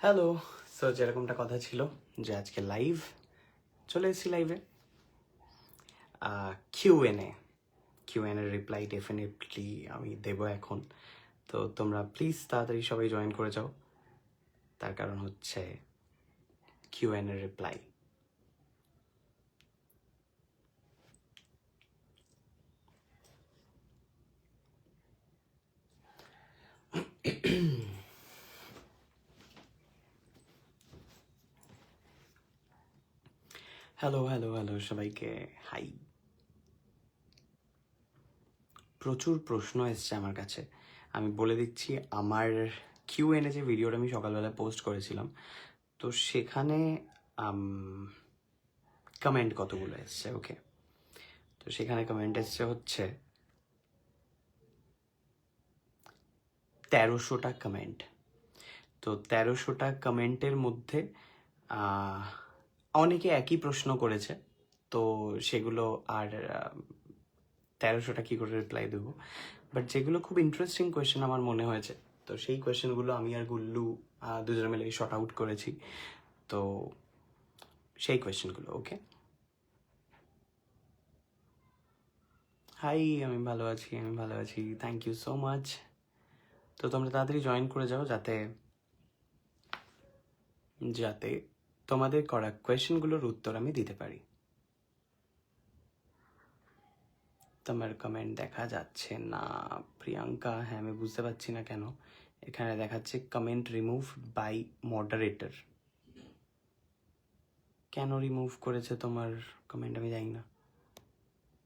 Hello. So যেরকমটা কথা ছিল যে আজকে লাইভ চলে এসেছি লাইভে। কিউএনএর রিপ্লাই ডেফিনেটলি আমি দেবো এখন। তো তোমরা প্লিজ তাড়াতাড়ি সবাই জয়েন করে যাও, তার কারণ হচ্ছে কিউএনএর রিপ্লাই। হ্যালো হ্যালো হ্যালো সবাইকে হাই। প্রচুর প্রশ্ন এসছে আমার কাছে। আমি বলে দিচ্ছি, আমার কিউএনএ যে ভিডিওটা আমি সকালবেলা পোস্ট করেছিলাম, তো সেখানে কমেন্ট কতগুলো এসছে। ওকে, তো সেখানে কমেন্ট এসছে হচ্ছে 1300টা কমেন্ট। তো 1300টা কমেন্টের মধ্যে অনেকে একই প্রশ্ন করেছে, তো সেগুলো আর 1300টা কী করে রিপ্লাই দেবো। বাট যেগুলো খুব ইন্টারেস্টিং কোয়েশ্চেন আমার মনে হয়েছে, তো সেই কোয়েশ্চেনগুলো আমি আর গুল্লু দুজনে মিলে শর্ট আউট করেছি। তো সেই কোয়েশ্চেনগুলো। ওকে, হাই, আমি ভালো আছি, থ্যাংক ইউ সো মাচ। তো তোমরা তাড়াতাড়ি জয়েন করে যাও যাতে যাতে তোমাদের করা কোয়েশ্চেনগুলোর উত্তর আমি দিতে পারি। তোমার কমেন্ট দেখা যাচ্ছে না প্রিয়াঙ্কা। হ্যাঁ, আমি বুঝতে পারছি না কেন এখানে দেখাচ্ছে কমেন্ট রিমুভ বাই মডারেটর। কেন রিমুভ করেছে তোমার কমেন্ট আমি জানি না,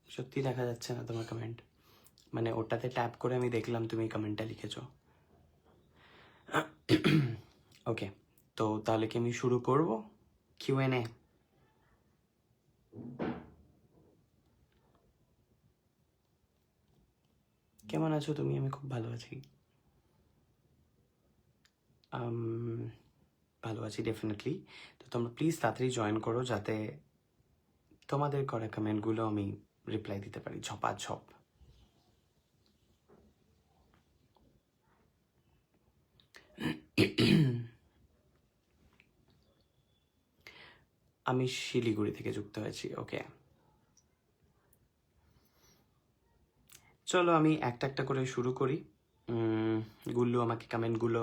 সত্যি দেখা যাচ্ছে না তোমার কমেন্ট। মানে ওটাতে ট্যাপ করে আমি দেখলাম তুমি কমেন্টটা লিখেছো। ওকে, তো তাহলে কি আমি শুরু করব কিউএনএ? কেমন আছো তুমি? আমি খুব ভালো আছি, ভালো আছি ডেফিনেটলি। তো তোমরা প্লিজ তাড়াতাড়ি জয়েন করো যাতে তোমাদের করা কমেন্টগুলো আমি রিপ্লাই দিতে পারি ঝপাঝপ। আমি শিলিগুড়ি থেকে যুক্ত হয়েছি। ওকে, চলো আমি একটা একটা করে শুরু করি। গুল্লু আমাকে কমেন্টগুলো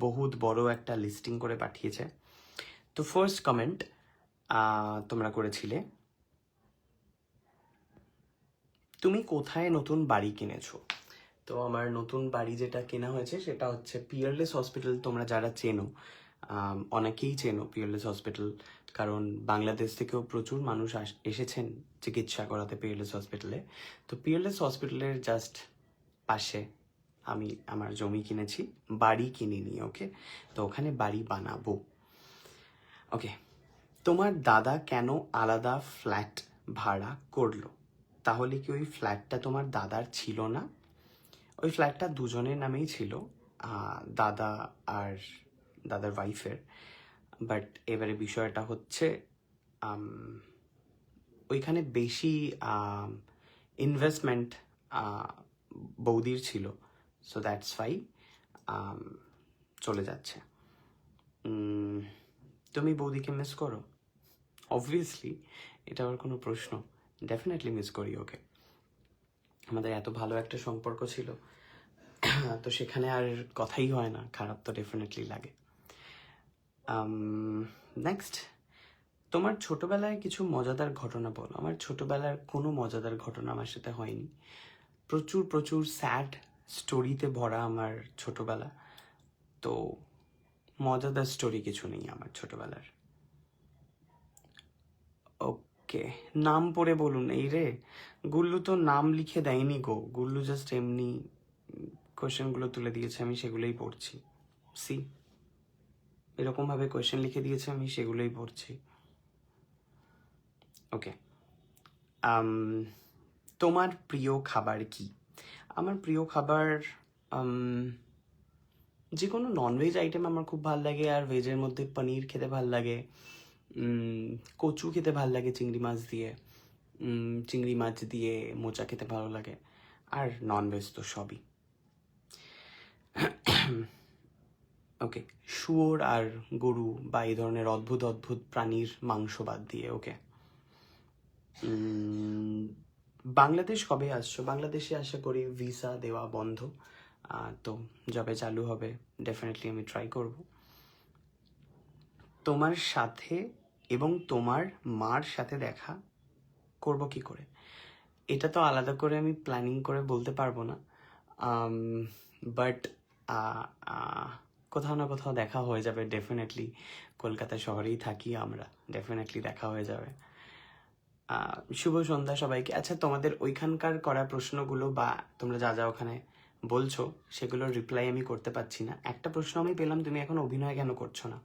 বহুত বড় একটা লিস্টিং করে পাঠিয়েছে। তো ফার্স্ট কমেন্ট তোমরা করেছিলে, তুমি কোথায় নতুন বাড়ি কিনেছো? তো আমার নতুন বাড়ি যেটা কেনা হয়েছে সেটা হচ্ছে পিয়ারলেস হসপিটাল। তোমরা যারা চেনো, অনেকেই চেনো পিয়ারলেস হসপিটাল, কারণ বাংলাদেশ থেকেও প্রচুর মানুষ এসেছেন চিকিৎসা করাতে পিয়ারলেস হসপিটালে। তো পিয়ারলেস হসপিটালের জাস্ট পাশে আমি আমার জমি কিনেছি, বাড়ি কিনিনি। ওকে, তো ওখানে বাড়ি বানাবো। ওকে, তোমার দাদা কেন আলাদা ফ্ল্যাট ভাড়া করলো? তাহলে কি ওই ফ্ল্যাটটা তোমার দাদার ছিল না? ওই ফ্ল্যাটটা দুজনের নামেই ছিল, দাদা আর দাদার ওয়াইফের। বাট এবারে বিষয়টা হচ্ছে ওইখানে বেশি ইনভেস্টমেন্ট বৌদির ছিল, সো দ্যাটস ওয়াই চলে যাচ্ছে। তুমি বৌদিকে মিস করো? অবভিয়াসলি, এটা আবার কোনো প্রশ্ন? ডেফিনেটলি মিস করি ওকে। আমাদের এত ভালো একটা সম্পর্ক ছিল, তো সেখানে আর কথাই হয় না, খারাপ তো ডেফিনেটলি লাগে। নেক্সট, তোমার ছোটবেলায় কিছু মজাদার ঘটনা বলো। আমার ছোটবেলার কোনো মজাদার ঘটনা আমার সাথে হয়নি। প্রচুর প্রচুর স্যাড স্টোরিতে ভরা আমার ছোটবেলা, তো মজাদার স্টোরি কিছু নেই আমার ছোটবেলার। ওকে, নাম পড়ে বলুন। এই রে, গুল্লু তো নাম লিখে দেয়নি গো, গুল্লু জাস্ট এমনি কোয়েশ্চেনগুলো তুলে দিয়েছে, আমি সেগুলোই পড়ছি। সি, এরকমভাবে কোয়েশ্চেন লিখে দিয়েছে, আমি সেগুলোই পড়ছি। ওকে, তোমার প্রিয় খাবার কি? আমার প্রিয় খাবার যে কোনো ননভেজ আইটেম আমার খুব ভালো লাগে, আর ভেজের মধ্যে পনির খেতে ভালো লাগে, কচু খেতে ভালো লাগে চিংড়ি মাছ দিয়ে, চিংড়ি মাছ দিয়ে মোচা খেতে ভালো লাগে, আর ননভেজ তো সবই। ওকে, শুয়োর আর গরু বা এই ধরনের অদ্ভুত অদ্ভুত প্রাণীর মাংস বাদ দিয়ে। ওকে, বাংলাদেশ কবে আসছো? বাংলাদেশে আশা করি ভিসা দেওয়া বন্ধ, তো যবে চালু হবে ডেফিনেটলি আমি ট্রাই করব। তোমার সাথে এবং তোমার মার সাথে দেখা করব কি করে? এটা তো আলাদা করে আমি প্ল্যানিং করে বলতে পারবো না, বাট কোথাও না কোথাও দেখা হয়ে যাবে ডেফিনেটলি। কলকাতা শহরেই থাকি আমরা, ডেফিনেটলি দেখা হয়ে যাবে। শুভ সন্ধ্যা সবাইকে। আচ্ছা, তোমাদের ওইখানকার করা প্রশ্নগুলো বা তোমরা যা যা ওখানে বলছো সেগুলোর রিপ্লাই আমি করতে পারছি না। একটা প্রশ্ন আমি পেলাম, তুমি এখন অভিনয় কেন করছো না?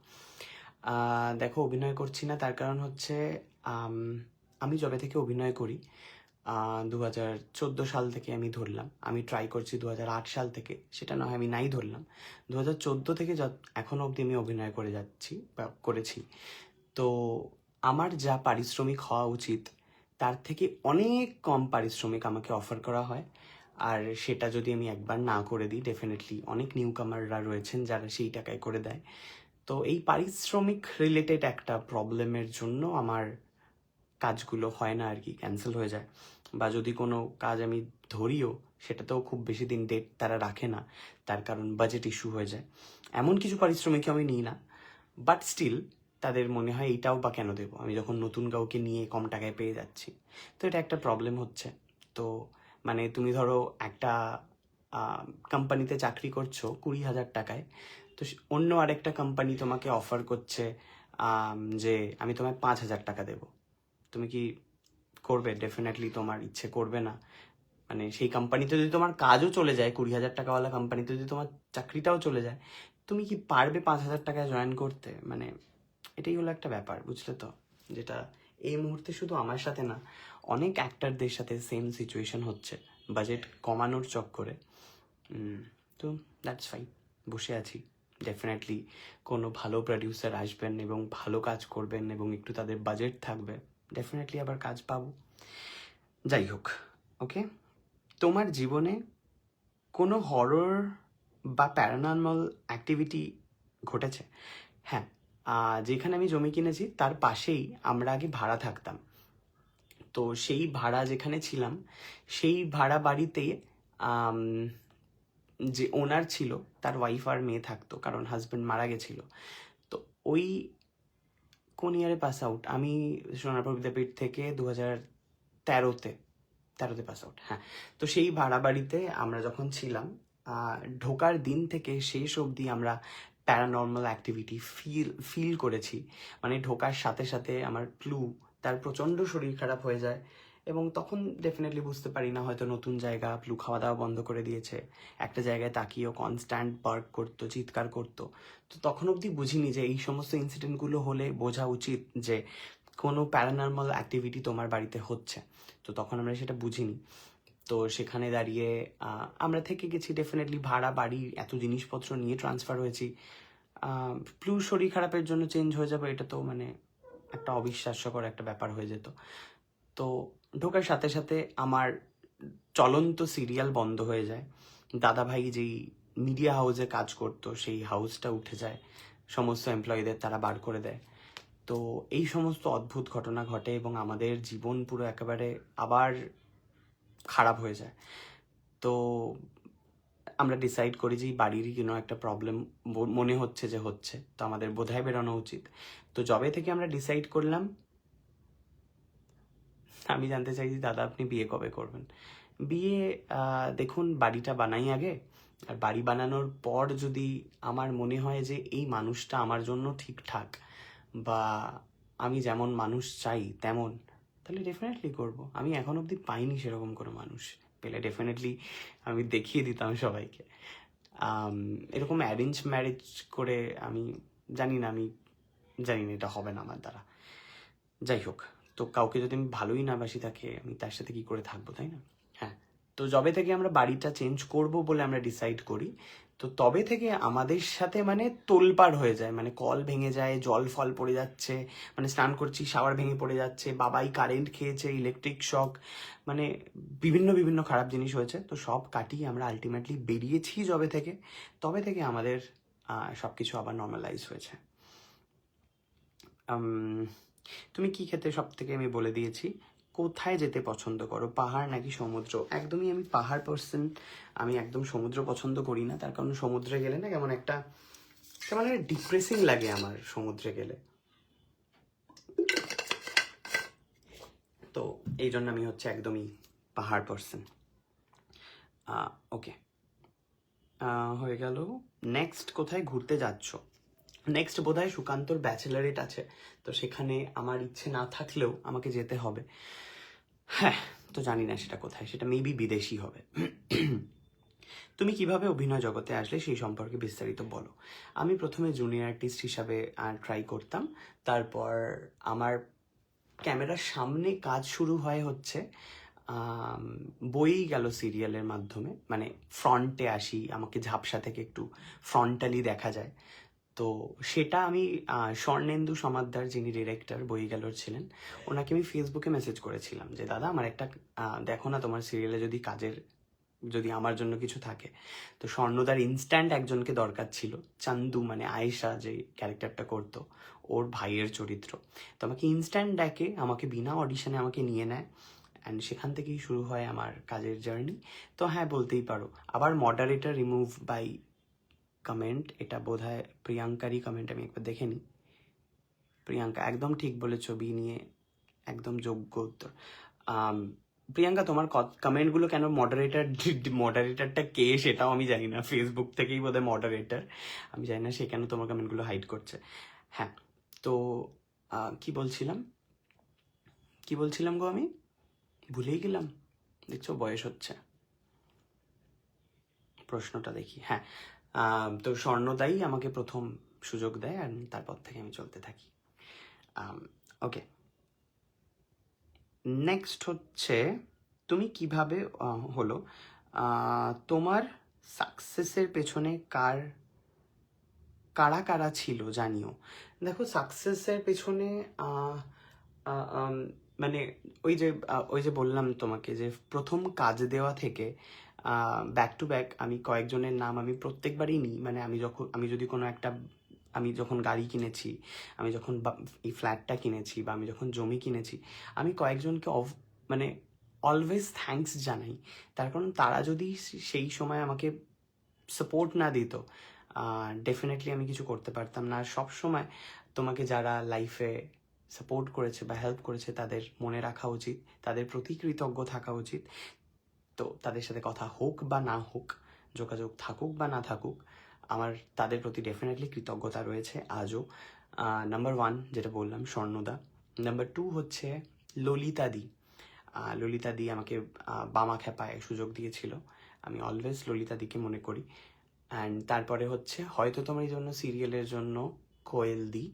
দেখো, অভিনয় করছি না তার কারণ হচ্ছে আমি যবে থেকে অভিনয় করি 2014 সাল থেকে আমি ধরলাম, আমি ট্রাই করছি 2008 সাল থেকে, সেটা না হয় আমি নাই ধরলাম, 2014 থেকে এখনও অবধি আমি অভিনয় করে যাচ্ছি বা করেছি। তো আমার যা পারিশ্রমিক হওয়া উচিত তার থেকে অনেক কম পারিশ্রমিক আমাকে অফার করা হয়। আর সেটা যদি আমি একবার না করে দিই, ডেফিনেটলি অনেক নিউ কামাররা রয়েছেন যারা সেই টাকায় করে দেয়। তো এই পারিশ্রমিক রিলেটেড একটা প্রবলেমের জন্য আমার কাজগুলো হয় না আর কি, ক্যান্সেল হয়ে যায়। বা যদি কোনো কাজ আমি ধরিও, সেটাতেও খুব বেশি দিন ডেট তারা রাখে না, তার কারণ বাজেট ইস্যু হয়ে যায়। এমন কিছু পারিশ্রমিক আমি নিই না, বাট স্টিল তাদের মনে হয় এইটাও বা কেন দেবো আমি যখন নতুন কাউকে নিয়ে কম টাকায় পেয়ে যাচ্ছি। তো এটা একটা প্রবলেম হচ্ছে। তো মানে তুমি ধরো একটা কোম্পানিতে চাকরি করছো 20,000 টাকায়, তো অন্য আরেকটা কোম্পানি তোমাকে অফার করছে যে আমি তোমায় 5,000 টাকা দেবো। তুমি কি করবে? ডেফিনেটলি তোমার ইচ্ছে করবে না। মানে সেই কোম্পানিতে যদি তোমার কাজও চলে যায়, 20,000 টাকাওয়ালা কোম্পানিতে যদি তোমার চাকরিটাও চলে যায়, তুমি কি পারবে 5,000 টাকায় জয়েন করতে? মানে এটাই হলো একটা ব্যাপার, বুঝলে তো? যেটা এই মুহূর্তে শুধু আমার সাথে না, অনেক অ্যাক্টারদের সাথে সেম সিচুয়েশন হচ্ছে, বাজেট কমানোর চক্করে। তো দ্যাটস ফাইন, বসে আছি। ডেফিনেটলি কোনো ভালো প্রডিউসার আসবেন এবং ভালো কাজ করবেন এবং একটু তাদের বাজেট থাকবে, ডেফিনেটলি আবার কাজ পাবো। যাই হোক, ওকে, তোমার জীবনে কোনো হরর বা প্যারানর্মাল অ্যাক্টিভিটি ঘটেছে? হ্যাঁ, যেখানে আমি জমি কিনেছি তার পাশেই আমরা আগে ভাড়া থাকতাম। তো সেই ভাড়া যেখানে ছিলাম, সেই ভাড়া বাড়িতে যে ওনার ছিল তার ওয়াইফ আর মেয়ে থাকতো, কারণ হাজব্যান্ড মারা গেছিল। তো ওই কোন ইয়ারে পাস আউট? আমি সোনারপুর বিদ্যাপীঠ থেকে 2013-তে পাস আউট। হ্যাঁ, তো সেই ভাড়া বাড়িতে আমরা যখন ছিলাম, ঢোকার দিন থেকে শেষ অবধি আমরা প্যারানর্মাল অ্যাক্টিভিটি ফিল করেছি। মানে ঢোকার সাথে সাথে আমার তার প্রচণ্ড শরীর খারাপ হয়ে যায়, এবং তখন ডেফিনেটলি বুঝতে পারি না, হয়তো নতুন জায়গা, খাওয়া দাওয়া বন্ধ করে দিয়েছে, একটা জায়গায় তাকিয়েও কনস্ট্যান্ট বার্ক করতো, চিৎকার করতো। তো তখন অবধি বুঝিনি যে এই সমস্ত ইনসিডেন্টগুলো হলে বোঝা উচিত যে কোনো প্যারানর্মাল অ্যাক্টিভিটি তোমার বাড়িতে হচ্ছে। তো তখন আমরা সেটা বুঝিনি। তো সেখানে দাঁড়িয়ে আমরা থেকে গেছি, ডেফিনেটলি ভাড়া বাড়ি, এত জিনিসপত্র নিয়ে ট্রান্সফার হয়েছি। শরীর খারাপের জন্য চেঞ্জ হয়ে যাবে, এটা তো মানে একটা অবিশ্বাস্যকর একটা ব্যাপার হয়ে যেত। তো ঢোকার সাথে সাথে আমার চলন্ত সিরিয়াল বন্ধ হয়ে যায়। দাদাভাই যেই মিডিয়া হাউসে কাজ করতো সেই হাউসটা উঠে যায়, সমস্ত এমপ্লয়ীদের তারা বার করে দেয়। তো এই সমস্ত অদ্ভুত ঘটনা ঘটে এবং আমাদের জীবন পুরো একেবারে আবার খারাপ হয়ে যায়। তো আমরা ডিসাইড করি যে এই বাড়িরই কোনো একটা প্রবলেম মনে হচ্ছে যে হচ্ছে, তো আমাদের বোধহয় বেরোনো উচিত। তো যবে থেকে আমরা ডিসাইড করলাম, আমি জানতে চাইছি দাদা আপনি বিয়ে কবে করবেন? বিয়ে দেখুন, বাড়িটা বানাই আগে, আর বাড়ি বানানোর পর যদি আমার মনে হয় যে এই মানুষটা আমার জন্য ঠিকঠাক বা আমি যেমন মানুষ চাই তেমন, তাহলে ডেফিনেটলি করব। আমি এখন অবধি পাইনি সেরকম কোনো মানুষ, পেলে ডেফিনেটলি আমি দেখিয়ে দিতাম সবাইকে। এরকম অ্যারেঞ্জ ম্যারেজ করে আমি জানি না এটা হবে না আমার দ্বারা। যাই হোক, তো কাউকে যদি আমি ভালোই না বাসি তাকে আমি তার সাথে কি করে থাকবো, তাই না? হ্যাঁ, তো যবে থেকে আমরা বাড়িটা চেঞ্জ করব বলে আমরা ডিসাইড করি, তো তবে থেকে আমাদের সাথে মানে তোলপাড় হয়ে যায়, মানে কল ভেঙে যায়, জল ফল পড়ে যাচ্ছে, মানে স্নান করছি শাওয়ার ভেঙে পড়ে যাচ্ছে, বাবাই কারেন্ট খেয়েছে, ইলেকট্রিক শক, মানে বিভিন্ন বিভিন্ন খারাপ জিনিস হয়েছে। তো সব কাটিয়ে আমরা আলটিমেটলি বেরিয়েছি যবে থেকে, তবে থেকে আমাদের সব কিছু আবার নর্মালাইজ হয়েছে। তুমি কি খেতে সব থেকে আমি বলে দিয়েছি। কোথায় যেতে পছন্দ করো, পাহাড় নাকি সমুদ্র? একদমই আমি পাহাড় পার্সন, আমি একদম সমুদ্র পছন্দ করি না। তার কারণ সমুদ্রে গেলে না কেমন একটা ডিপ্রেসিং লাগে আমার সমুদ্রে গেলে। তো এই জন্য আমি হচ্ছে একদমই পাহাড় পার্সন। ওকে, হয়ে গেল। নেক্সট কোথায় ঘুরতে যাচ্ছ? নেক্সট বোধহয় সুকান্তর ব্যাচেলারেট আছে, তো সেখানে আমার ইচ্ছে না থাকলেও আমাকে যেতে হবে। হ্যাঁ, তো জানি না সেটা কোথায়, সেটা মেবি বিদেশি হবে। তুমি কিভাবে অভিনয় জগতে আসলে সেই সম্পর্কে বিস্তারিত বলো। আমি প্রথমে জুনিয়র আর্টিস্ট হিসাবে ট্রাই করতাম, তারপর আমার ক্যামেরার সামনে কাজ শুরু হয় হচ্ছে বই গেল সিরিয়ালের মাধ্যমে, মানে ফ্রন্টে আসি, আমাকে ঝাপসা থেকে একটু ফ্রন্টালি দেখা যায়। তো সেটা আমি স্বর্ণেন্দু সমাদ্দার, যিনি ডিরেক্টর বই গেলোর ছিলেন, ওনাকে আমি ফেসবুকে মেসেজ করেছিলাম যে দাদা আমার একটা দেখো না তোমার সিরিয়ালে যদি আমার জন্য কিছু থাকে। তো স্বর্ণদার ইনস্ট্যান্ট একজনকে দরকার ছিল, চান্দু মানে আয়েশা যে ক্যারেক্টারটা করতো, ওর ভাইয়ের চরিত্র। তো আমাকে ইনস্ট্যান্ট ডেকে, আমাকে বিনা অডিশনে আমাকে নিয়ে নেয়, অ্যান্ড সেখান থেকেই শুরু হয় আমার কাজের জার্নি। তো হ্যাঁ, বলতেই পারো। আবার মডারেটর রিমুভ বাই কমেন্ট, এটা বোধহয় প্রিয়াঙ্কারই কমেন্ট, আমি একবার দেখে নিই। প্রিয়াঙ্কা একদম ঠিক বলে, ছবি নিয়ে একদম যোগ্য উত্তর। প্রিয়াঙ্কা, তোমার কমেন্টগুলো কেন মডারেটরটা কে সেটাও আমি জানি না, ফেসবুক থেকেই বোধহয় মডারেটর, আমি জানি না সে কেন তোমার কমেন্টগুলো হাইড করছে। হ্যাঁ, তো কি বলছিলাম গো, আমি ভুলেই গেলাম। দেখছো, বয়স হচ্ছে। প্রশ্নটা দেখি। হ্যাঁ, তো স্বর্ণদাই আমাকে প্রথম সুযোগ দেয়, আর তারপর থেকে আমি চলতে থাকি। ওকে, নেক্সট হচ্ছে তুমি কিভাবে হলো তোমার সাকসেসের পেছনে কারা কারা ছিল জানিও। দেখো, সাকসেসের পেছনে মানে ওই যে বললাম তোমাকে যে প্রথম কাজ দেওয়া থেকে ব্যাক টু ব্যাক আমি কয়েকজনের নাম আমি প্রত্যেকবারই নিই। মানে আমি যখন গাড়ি কিনেছি, আমি যখন এই ফ্ল্যাটটা কিনেছি, বা আমি যখন জমি কিনেছি, আমি কয়েকজনকে মানে অলওয়েজ থ্যাঙ্কস জানাই। তার কারণ তারা যদি সেই সময় আমাকে সাপোর্ট না দিত, ডেফিনেটলি আমি কিছু করতে পারতাম না। আর সব সময় তোমাকে যারা লাইফে সাপোর্ট করেছে বা হেল্প করেছে তাদের মনে রাখা উচিত, তাদের প্রতি কৃতজ্ঞ থাকা উচিত। তো তাদের সাথে কথা হোক বা না হোক, যোগাযোগ থাকুক বা না থাকুক, আমার তাদের প্রতি ডেফিনেটলি কৃতজ্ঞতা রয়েছে আজও। নাম্বার 1 যেটা বললাম, স্বর্ণদা। নাম্বার 2 হচ্ছে ললিতাদি। ললিতাদি আমাকে বামা খেপায় সুযোগ দিয়েছিল, আমি অলওয়েজ ললিতাদিকে মনে করি। অ্যান্ড তারপরে হচ্ছে হয়তো তোমার জন্য সিরিয়ালের জন্য কোয়েলদি।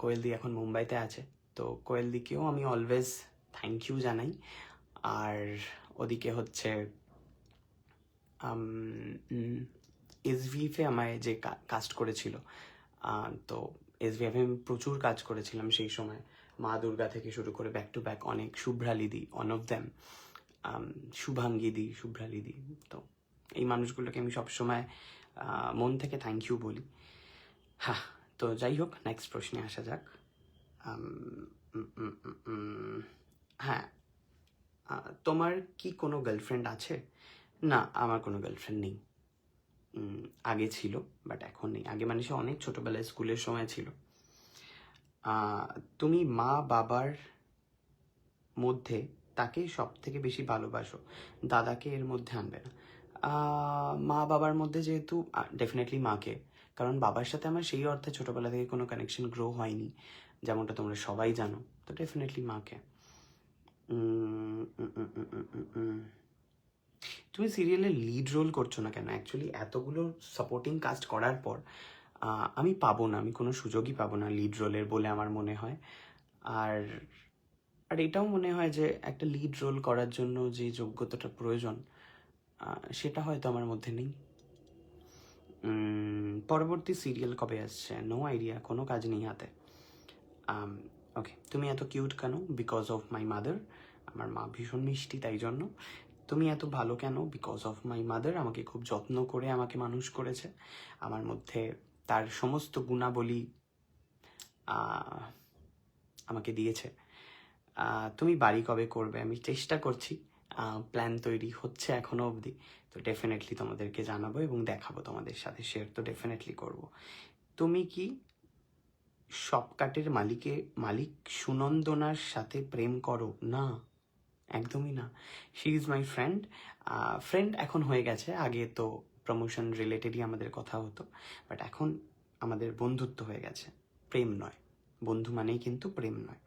কোয়েলদি এখন মুম্বাইতে আছে, তো কোয়েলদিকেও আমি অলওয়েজ থ্যাংক ইউ জানাই। আর ওদিকে হচ্ছে এসভিএফে আমায় যে কাস্ট করেছিল, তো এসভিএফে আমি প্রচুর কাজ করেছিলাম সেই সময়, মা দুর্গা থেকে শুরু করে ব্যাক টু ব্যাক অনেক, শুভ্রালিদি অন অফ দ্যাম, শুভাঙ্গিদি, শুভ্রালিদি। তো এই মানুষগুলোকে আমি সবসময় মন থেকে থ্যাংক ইউ বলি। হ্যাঁ, তো যাই হোক, নেক্সট প্রশ্নে আসা যাক। হ্যাঁ, তোমার কি কোনো গার্লফ্রেন্ড আছে? না, আমার কোনো গার্লফ্রেন্ড নেই। আগে ছিল, বাট এখন নেই। আগে মানে সে অনেক ছোটবেলায় স্কুলের সময় ছিল। তুমি মা বাবার মধ্যে তাকে সব থেকে বেশি ভালোবাসো, দাদাকে এর মধ্যে আনবে না। মা বাবার মধ্যে যেহেতু ডেফিনেটলি মাকে, কারণ বাবার সাথে আমার সেই অর্থে ছোটবেলা থেকে কোনো কানেকশন গ্রো হয়নি, যেমনটা তোমরা সবাই জানো। তো ডেফিনেটলি মাকে। তুমি সিরিয়ালে লিড রোল করছো না কেন? অ্যাকচুয়ালি এতগুলো সাপোর্টিং কাস্ট করার পর আমি পাবো না, আমি কোনো সুযোগই পাবো না লিড রোলের বলে আমার মনে হয়। আর এটাও মনে হয় যে একটা লিড রোল করার জন্য যে যোগ্যতাটা প্রয়োজন, সেটা হয়তো আমার মধ্যে নেই। পরবর্তী সিরিয়াল কবে আসছে? নো আইডিয়া, কোনো কাজ নেই হাতে। ওকে, তুমি এত কিউট কেন? Because of my mother. আমার মা ভীষণ মিষ্টি, তাই জন্য। তুমি এত ভালো কেন? বিকজ অফ মাই মাদার, আমাকে খুব যত্ন করে আমাকে মানুষ করেছে। আমার মধ্যে তার সমস্ত গুণাবলী আমাকে দিয়েছে। তুমি বাড়ি কবে করবে? আমি চেষ্টা করছি, প্ল্যান তৈরি হচ্ছে এখনো অবধি। তো ডেফিনেটলি তোমাদেরকে জানাবো এবং দেখাবো, তোমাদের সাথে শেয়ার তো ডেফিনেটলি করব। তুমি কি শপকাটের মালিক সুনন্দনার সাথে প্রেম করো? না, একদমই না। শি ইজ মাই ফ্রেন্ড এখন হয়ে গেছে। আগে তো প্রমোশন রিলেটেডই আমাদের কথা হতো, বাট এখন আমাদের বন্ধুত্ব হয়ে গেছে, প্রেম নয়। বন্ধু মানেই কিন্তু প্রেম নয়।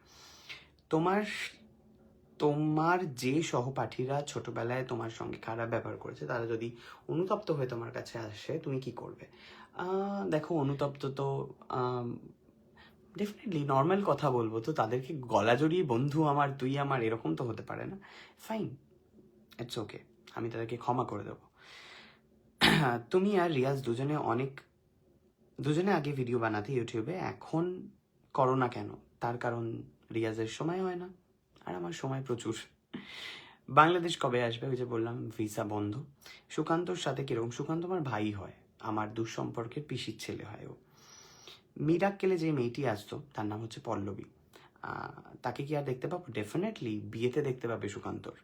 তোমার যে সহপাঠীরা ছোটবেলায় তোমার সঙ্গে খারাপ ব্যবহার করেছে, তারা যদি অনুতপ্ত হয়ে তোমার কাছে আসে, তুমি কি করবে? দেখো, অনুতপ্ত তো ডেফিনেটলি নর্মাল কথা বলবো, তো তাদেরকে গলা জড়িয়ে বন্ধু আমার, তুই আমার, এরকম তো হতে পারে না। ফাইন, ইটস ওকে, আমি তাদেরকে ক্ষমা করে দেবো। তুমি আর রিয়াজ দুজনে আগে ভিডিও বানাতে ইউটিউবে, এখন করো না কেন? তার কারণ রিয়াজের সময় হয় না, আর আমার সময় প্রচুর। বাংলাদেশ কবে আসবে? ওই যে বললাম, ভিসা বন্ধ। সুকান্তর সাথে কিরকম? সুকান্ত আমার ভাই হয়, আমার দুঃসম্পর্কের পিসির ছেলে হয় ও। মিরাক্কেলে যে মেয়েটি আসতো, তার নাম হচ্ছে পল্লবী। তাকে কি আর দেখতে পাবো? ডেফিনেটলি বিয়েতে দেখতে পাবে সুকান্তর।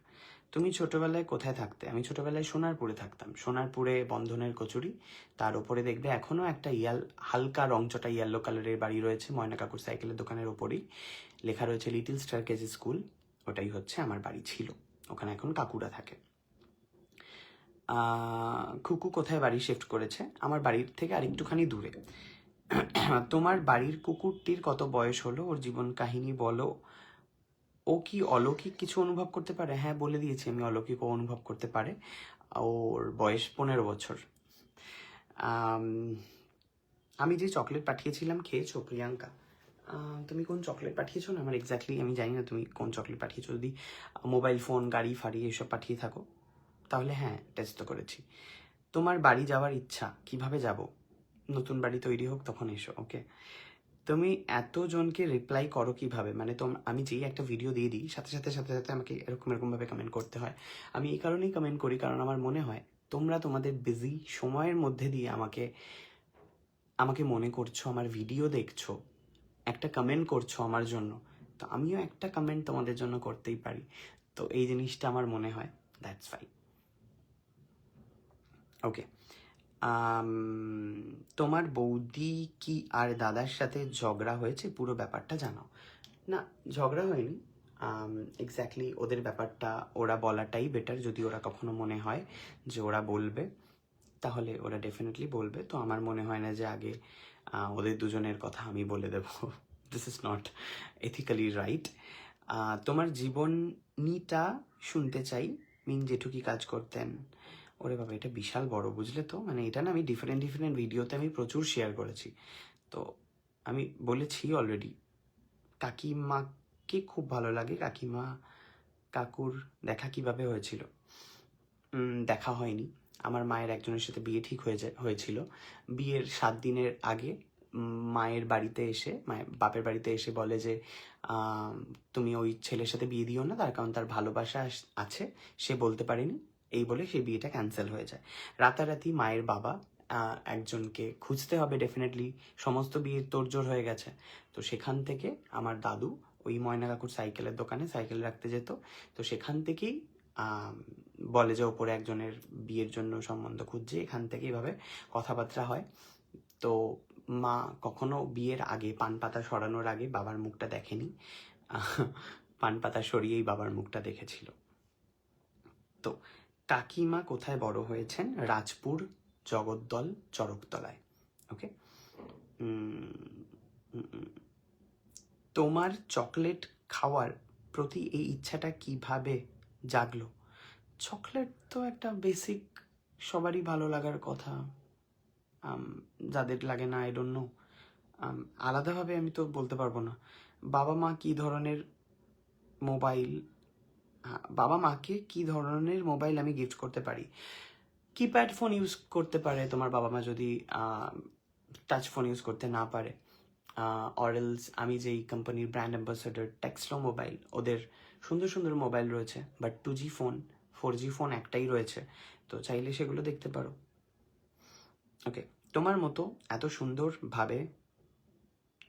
তুমি ছোটবেলায় কোথায় থাকতে? আমি ছোটবেলায় সোনারপুরে থাকতাম। সোনারপুরে বন্ধনের কচুরি, তার উপরে দেখবে এখনো একটা হালকা রংচটা ইয়েলো কালারের বাড়ি রয়েছে, ময়না কাকুর সাইকেলের দোকানের ওপরেই লেখা রয়েছে লিটল স্টার কেজি স্কুল। ওটাই হচ্ছে আমার বাড়ি ছিল, ওখানে এখন কাকুরা থাকে। খুকু কোথায় বাড়ি শিফট করেছে? আমার বাড়ির থেকে আরেকটুখানি দূরে। তোমার বাড়ির কুকুরটির কত বয়স হলো? ওর জীবন কাহিনী বলো। ও কি অলৌকিক কিছু অনুভব করতে পারে? হ্যাঁ, বলে দিয়েছি আমি, অলৌকিক ও অনুভব করতে পারে। ওর বয়স 15 বছর। আমি যে চকলেট পাঠিয়েছিলাম খেয়েছো প্রিয়াঙ্কা? তুমি কোন চকলেট পাঠিয়েছো না, আমার এক্স্যাক্টলি আমি জানি না তুমি কোন চকলেট পাঠিয়েছো। যদি মোবাইল ফোন, গাড়ি ফাড়ি এসব পাঠিয়ে থাকো, তাহলে হ্যাঁ, টেস্ট তো করেছি। তোমার বাড়ি যাওয়ার ইচ্ছা, কিভাবে যাব? নতুন বাড়ি তৈরি হোক তখন এসো, ওকে? তুমি এতজনকে রিপ্লাই করো কিভাবে? মানে আমি যেই একটা ভিডিও দিয়ে দিই, সাথে সাথে আমাকে এরকমভাবে কমেন্ট করতে হয়। আমি এই কারণেই কমেন্ট করি, কারণ আমার মনে হয় তোমরা তোমাদের বিজি সময়ের মধ্যে দিয়ে আমাকে মনে করছো, আমার ভিডিও দেখছো, একটা কমেন্ট করছো আমার জন্য, তো আমিও একটা কমেন্ট তোমাদের জন্য করতেই পারি। তো এই জিনিসটা আমার মনে হয়, দ্যাটস ফাইন। ওকে, তোমার বৌদি কি আর দাদার সাথে ঝগড়া হয়েছে? পুরো ব্যাপারটা জানাও। না, ঝগড়া হয়নি। এক্স্যাক্টলি ওদের ব্যাপারটা ওরা বলাটাই বেটার। যদি ওরা কখনো মনে হয় যে ওরা বলবে, তাহলে ওরা ডেফিনেটলি বলবে। তো আমার মনে হয় না যে আগে ওদের দুজনের কথা আমি বলে দেব। This is not ethically right. তোমার জীবনীটা শুনতে চাই। জেঠু কি কাজ করতেন? ওরে বাবা, এটা বিশাল বড়, বুঝলে তো? মানে এটা না আমি ডিফারেন্ট ভিডিওতে আমি প্রচুর শেয়ার করেছি। তো আমি বলেছি অলরেডি, কাকিমাকে খুব ভালো লাগে। কাকুর দেখা কিভাবে হয়েছিল? দেখা হয়নি। আমার মায়ের একজনের সাথে বিয়ে ঠিক হয়েছিল। বিয়ের 7 দিনের আগে মায়ের বাপের বাড়িতে এসে বলে যে তুমি ওই ছেলের সাথে বিয়ে দিও না, তার কারণ তার ভালোবাসা আছে, সে বলতে পারেনি, এই বলে সেই বিয়েটা ক্যান্সেল হয়ে যায়। রাতারাতি মায়ের বাবা একজনকে খুঁজতে হবে ডেফিনেটলি, সমস্ত বিয়ের তোড়জোড় হয়ে গেছে। তো সেখান থেকে আমার দাদু ওই ময়না কাকুর সাইকেলের দোকানে সাইকেল রাখতে যেত। তো সেখান থেকেই বলে যে ওপরে একজনের বিয়ের জন্য সম্বন্ধ খুঁজছে, এখান থেকে এভাবে কথাবার্তা হয়। তো মা কখনো বিয়ের আগে পান পাতা সরানোর আগে বাবার মুখটা দেখেনি, পান পাতা সরিয়েই বাবার মুখটা দেখেছিল। তো কাকিমা কোথায় বড় হয়েছেন? রাজপুর, জগদ্দল, চরকতলায়। ওকে। তোমার চকলেট খাওয়ার প্রতি এই ইচ্ছাটা কিভাবে জাগলো? চকলেট তো একটা বেসিক, সবারই ভালো লাগার কথা। যাদের লাগে না, আই ডোন্ট নো, আলাদাভাবে আমি তো বলতে পারবো না। বাবা মাকে কি ধরনের মোবাইল আমি গিফট করতে পারি? কিপ্যাড ফোন ইউজ করতে পারে তোমার বাবা মা, যদি টাচ ফোন ইউজ করতে না পারে। অরেলস আমি যেই কোম্পানির ব্র্যান্ড অ্যাম্বাসাডার, টেক্সলো মোবাইল, ওদের সুন্দর মোবাইল রয়েছে, but 2G phone 4G phone একটাই রয়েছে, তো চাইলে সেগুলো দেখতে পারো। ওকে, তোমার মতো এত সুন্দরভাবে,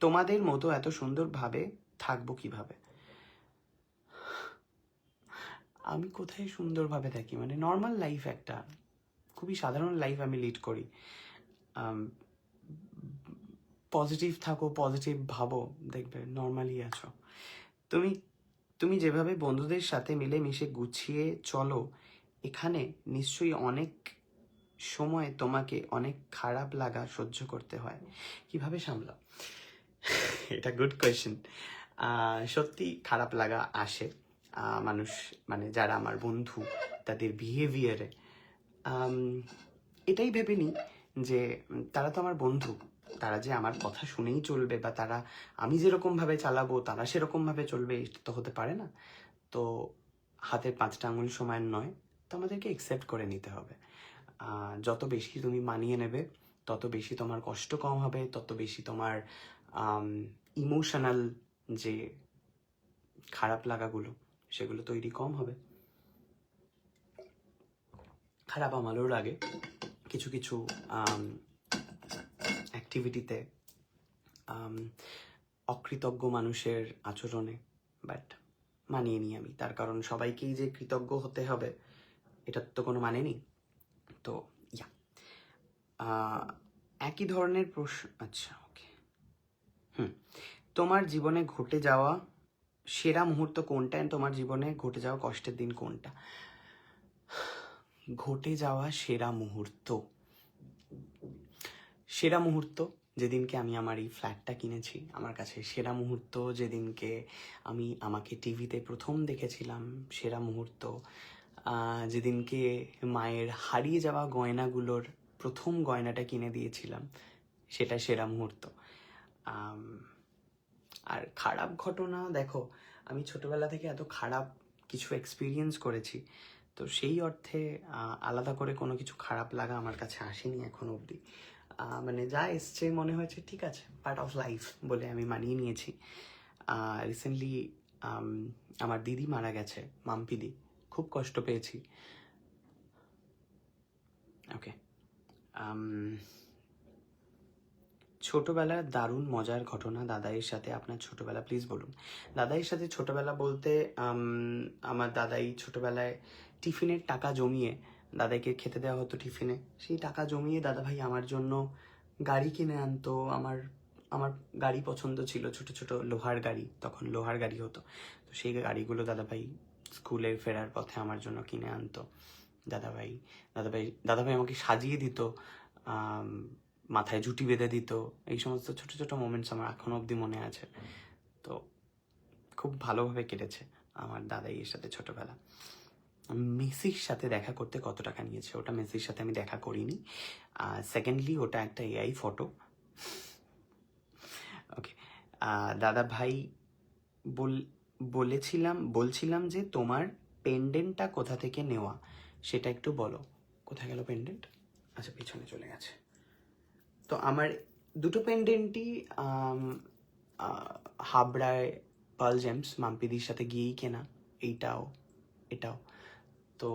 তোমাদের মতো এত সুন্দরভাবে থাকবো কিভাবে? আমি কোথায় সুন্দরভাবে থাকি, মানে নর্মাল লাইফ, একটা খুবই সাধারণ লাইফ আমি লিড করি। পজিটিভ থাকো, পজিটিভ ভাবো, দেখবে নর্মালি আছো। তুমি তুমি যেভাবে বন্ধুদের সাথে মিলেমিশে গুছিয়ে চলো, এখানে নিশ্চয়ই অনেক সময় তোমাকে অনেক খারাপ লাগা সহ্য করতে হয়। কিভাবে সামলাও? এটা গুড কোয়েশ্চেন। সত্যি খারাপ লাগা আসে, মানুষ মানে যারা আমার বন্ধু তাদের বিহেভিয়ারে। এটাই ভেবে নিই যে তারা তো আমার বন্ধু, তারা যে আমার কথা শুনেই চলবে, বা তারা আমি যেরকমভাবে চালাবো তারা সেরকমভাবে চলবে, এটা তো হতে পারে না। তো হাতের 5টা আঙুল সমান নয়, তো আমাদেরকে একসেপ্ট করে নিতে হবে। যত বেশি তুমি মানিয়ে নেবে, তত বেশি তোমার কষ্ট কম হবে, তত বেশি তোমার ইমোশনাল যে খারাপ লাগাগুলো সেগুলো তৈরি কম হবে। খারাপ আমারও লাগে কিছু কিছু অ্যাক্টিভিটিতে, অকৃতজ্ঞ মানুষের আচরণে, বাট মানিয়ে নিই আমি, তার কারণ সবাইকেই যে কৃতজ্ঞ হতে হবে এটার তো কোনো মানে নেই। তো ইয়া, একই ধরনের প্রশ্ন। আচ্ছা, ওকে। তোমার জীবনে ঘটে যাওয়া সেরা মুহূর্ত কোনটা, তোমার জীবনে ঘটে যাওয়া কষ্টের দিন কোনটা? ঘটে যাওয়া সেরা মুহূর্ত, সেরা মুহূর্ত যেদিনকে আমি আমার এই ফ্ল্যাটটা কিনেছি, আমার কাছে সেরা মুহূর্ত যেদিনকে আমি আমাকে টিভিতে প্রথম দেখেছিলাম, সেরা মুহূর্ত যেদিনকে মায়ের হারিয়ে যাওয়া গয়নাগুলোর প্রথম গয়নাটা কিনে দিয়েছিলাম, সেটা সেরা মুহূর্ত। আর খারাপ ঘটনা, দেখো আমি ছোটবেলা থেকে এত খারাপ কিছু এক্সপিরিয়েন্স করেছি, তো সেই অর্থে আলাদা করে কোনো কিছু খারাপ লাগা আমার কাছে আসেনি এখনো অবধি। মানে যা এসছে মনে হয়েছে ঠিক আছে, পার্ট অফ লাইফ বলে আমি মানিয়ে নিয়েছি। রিসেন্টলি আমার দিদি মারা গেছে, মাম্পিদি, খুব কষ্ট পেয়েছি। ওকে, ছোটবেলার দারুণ মজার ঘটনা দাদাইয়ের সাথে, আপনার ছোটবেলা প্লিজ বলুন। দাদাইয়ের সাথে ছোটবেলা বলতে আমার দাদাই ছোটবেলায় টিফিনের টাকা জমিয়ে, দাদাইকে খেতে দেওয়া হতো টিফিনে, সেই টাকা জমিয়ে দাদাভাই আমার জন্য গাড়ি কিনে আনতো। আমার আমার গাড়ি পছন্দ ছিল, ছোট ছোট লোহার গাড়ি, তখন লোহার গাড়ি হতো, তো সেই গাড়িগুলো দাদাভাই স্কুলের ফেরার পথে আমার জন্য কিনে আনতো। দাদাভাই দাদাভাই দাদাভাই আমাকে সাজিয়ে দিত, মাথায় জুটি বেঁধে দিত। এই সমস্ত ছোট ছোট মোমেন্টস আমার এখনো অবধি মনে আছে। তো খুব ভালোভাবে কেটেছে আমার দাদাইয়ের সাথে ছোটবেলা। মেসির সাথে দেখা করতে কত টাকা নিয়েছে, ওটা মেসির সাথে আমি দেখা করিনি। সেকেন্ডলি ওটা একটা এআই ফটো। ওকে, দাদা ভাই বলছিলাম যে তোমার পেন্ডেন্টটা কোথা থেকে নেওয়া সেটা একটু বলো। কোথায় গেল পেন্ডেন্ট? আচ্ছা, পিছনে চলে গেছে। তো আমার দুটো পেন্ডেন্টই হাবড়ায় পার্ল জেমস মাম্পিদির সাথে গিয়েই কেনা, এটাও। তো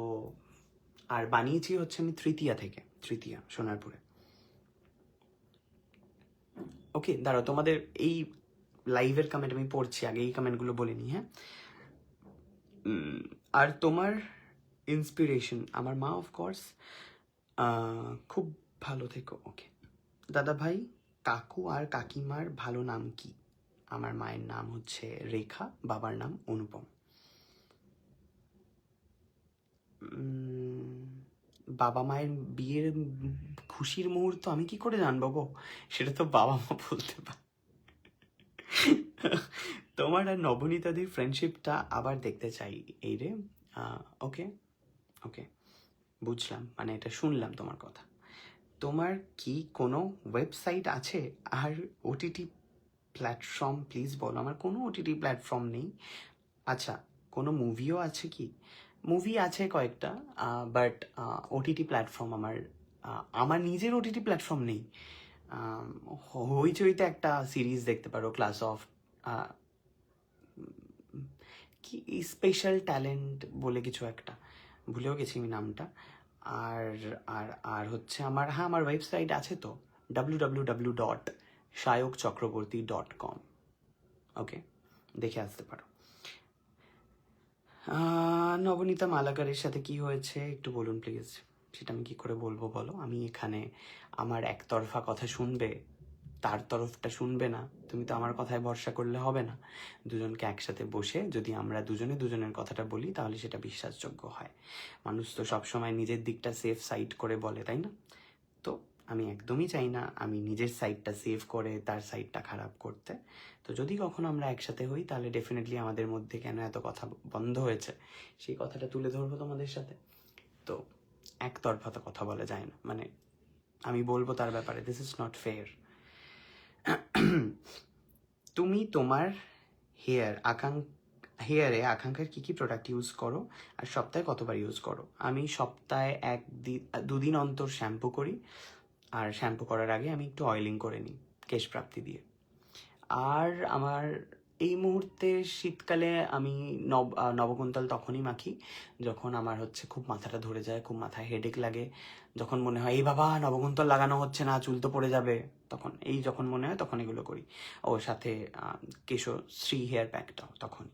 আর বানিয়েছি হচ্ছে আমি তৃতীয়া সোনারপুরে। ওকে, দাঁড়াও, তোমাদের এই লাইভের কমেন্ট আমি পড়ছি, আগে এই কমেন্টগুলো বলে নিই। হ্যাঁ, আর তোমার ইন্সপিরেশন? আমার মা, অফকোর্স। খুব ভালো থেকো। ওকে, দাদা ভাই, কাকু আর কাকিমার ভালো নাম কি? আমার মায়ের নাম হচ্ছে রেখা, বাবার নাম অনুপম। বাবা মায়ের বিয়ের খুশির মুহূর্ত আমি কি করে জানবো গো, সেটা তো বাবা মা বলতে পারে। তোমার আর নবনীতাদির ফ্রেন্ডশিপটা আবার দেখতে চাই এই রে। ওকে ওকে, বুঝলাম, মানে এটা শুনলাম তোমার কথা। তোমার কি কোনো ওয়েবসাইট আছে আর ওটিটি প্ল্যাটফর্ম প্লিজ বলো? আমার কোনো ওটিটি প্ল্যাটফর্ম নেই। আচ্ছা, কোনো মুভিও আছে কি? মুভি আছে কয়েকটা, বাট ওটিটি প্ল্যাটফর্ম আমার নিজের ওটিটি প্ল্যাটফর্ম নেই। হইচইতে একটা সিরিজ দেখতে পারো, ক্লাস অফ কি স্পেশাল ট্যালেন্ট বলে কিছু একটা, ভুলেও গেছি আমি নামটা। আর আর আর হচ্ছে আমার ওয়েবসাইট আছে তো, www.shayokchakraborty.com। ওকে, দেখে আসতে পারো। নবনীতা মালাকারের সাথে কি হয়েছে একটু বলুন প্লিজ। সেটা আমি কি করে বলবো বলো? আমি এখানে আমার একতরফা কথা শুনবে, তার তরফটা শুনবে না। তুমি তো আমার কথায় ভরসা করলে হবে না। দুজনকে একসাথে বসে যদি আমরা দুজনে দুজনের কথাটা বলি তাহলে সেটা বিশ্বাসযোগ্য হয়। মানুষ তো সবসময় নিজের দিকটা সেফ সাইড করে বলে, তাই না? তো আমি একদমই চাই না আমি নিজের সাইডটা সেভ করে তার সাইডটা খারাপ করতে। তো যদি কখনো আমরা একসাথে হই তাহলে ডেফিনেটলি আমাদের মধ্যে কেন এত কথা বন্ধ হয়েছে সেই কথাটা তুলে ধরবো তোমাদের সাথে। তো একতরফা তো কথা বলা যায় না, মানে আমি বলবো তার ব্যাপারে, দিস ইজ নট ফেয়ার। তুমি তোমার হেয়ারে আকাঙ্ক্ষার কী কী প্রোডাক্ট ইউজ করো আর সপ্তাহে কতবার ইউজ করো? আমি সপ্তাহে দুদিন অন্তর শ্যাম্পু করি, আর শ্যাম্পু করার আগে আমি একটু অয়েলিং করে নিই কেশ প্রাপ্তি দিয়ে। আর আমার এই মুহূর্তে শীতকালে আমি নবকুন্তল তখনই মাখি যখন আমার হচ্ছে খুব মাথাটা ধরে যায়, খুব মাথায় হেডেক লাগে, যখন মনে হয় এই বাবা নবকুন্তল লাগানো হচ্ছে না, চুল তো পড়ে যাবে, তখন যখন মনে হয় তখন এগুলো করি। ও সাথে কেশশ্রী হেয়ার প্যাকটাও তখন।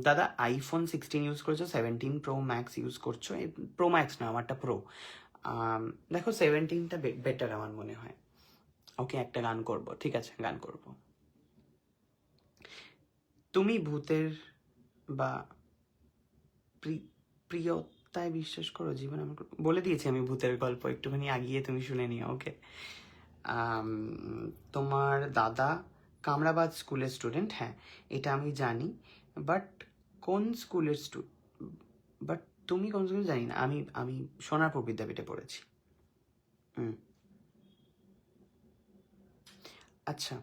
দাদা আইফোন 16 ইউজ করছো, 17 প্রো ম্যাক্স ইউজ করছো? প্রো ম্যাক্স না, আমারটা প্রো। দেখো 17টা বেটার আমার মনে হয়। ওকে, একটা গান করব, ঠিক আছে গান করব। তুমি ভূতের বা প্রিয়তায় বিশ্বাস করো? জীবন আমার বলে দিয়েছি আমি ভূতের গল্প, একটুখানি আগিয়ে তুমি শুনে নিও। ওকে, তোমার দাদা কামরাবাদ স্কুলের স্টুডেন্ট? হ্যাঁ, এটা আমি জানি, বাট কোন স্কুলের বাট তুমি কোন স্কুলে জানি না। আমি সোনারপুর বিদ্যাপীঠে পড়েছি। আচ্ছা,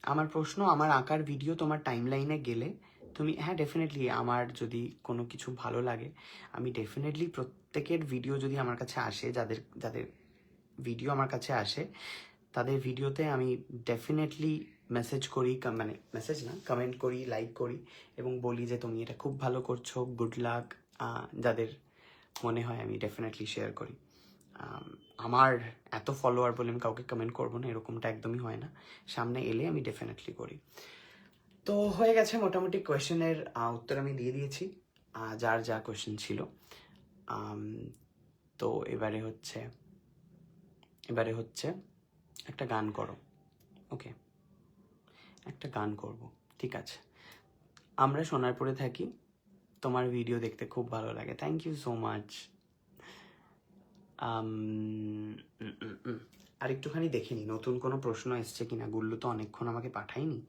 আমার প্রশ্ন, আমার আঁকার ভিডিও তোমার টাইমলাইনে গেলে তুমি, হ্যাঁ ডেফিনেটলি, আমার যদি কোনো কিছু ভালো লাগে আমি ডেফিনেটলি প্রত্যেকের ভিডিও যদি আমার কাছে আসে, যাদের যাদের ভিডিও আমার কাছে আসে তাদের ভিডিওতে আমি ডেফিনেটলি মেসেজ করি, মানে মেসেজ না, কমেন্ট করি, লাইক করি এবং বলি যে তুমি এটা খুব ভালো করছো, গুড লাক। যাদের মনে হয় আমি ডেফিনেটলি শেয়ার করি। আমার এত ফলোয়ার বলে আমি কাউকে কমেন্ট করবো না, এরকমটা একদমই হয় না। সামনে এলে আমি ডেফিনেটলি করি। তো হয়ে গেছে মোটামুটি, কোয়েশ্চেনের উত্তর আমি দিয়ে দিয়েছি, যার যা কোয়েশ্চেন ছিল। তো এবারে হচ্ছে একটা গান করো। ওকে, একটা গান করব, ঠিক আছে। আমরা সোনারপুরে থাকি, তোমার ভিডিও দেখতে খুব ভালো লাগে, থ্যাংক ইউ সো মাচ। আর একটুখানি দেখে নি নতুন কোনো প্রশ্ন এসছে কিনা, গুল্লু তো অনেকক্ষণ আমাকে পাঠায়নি।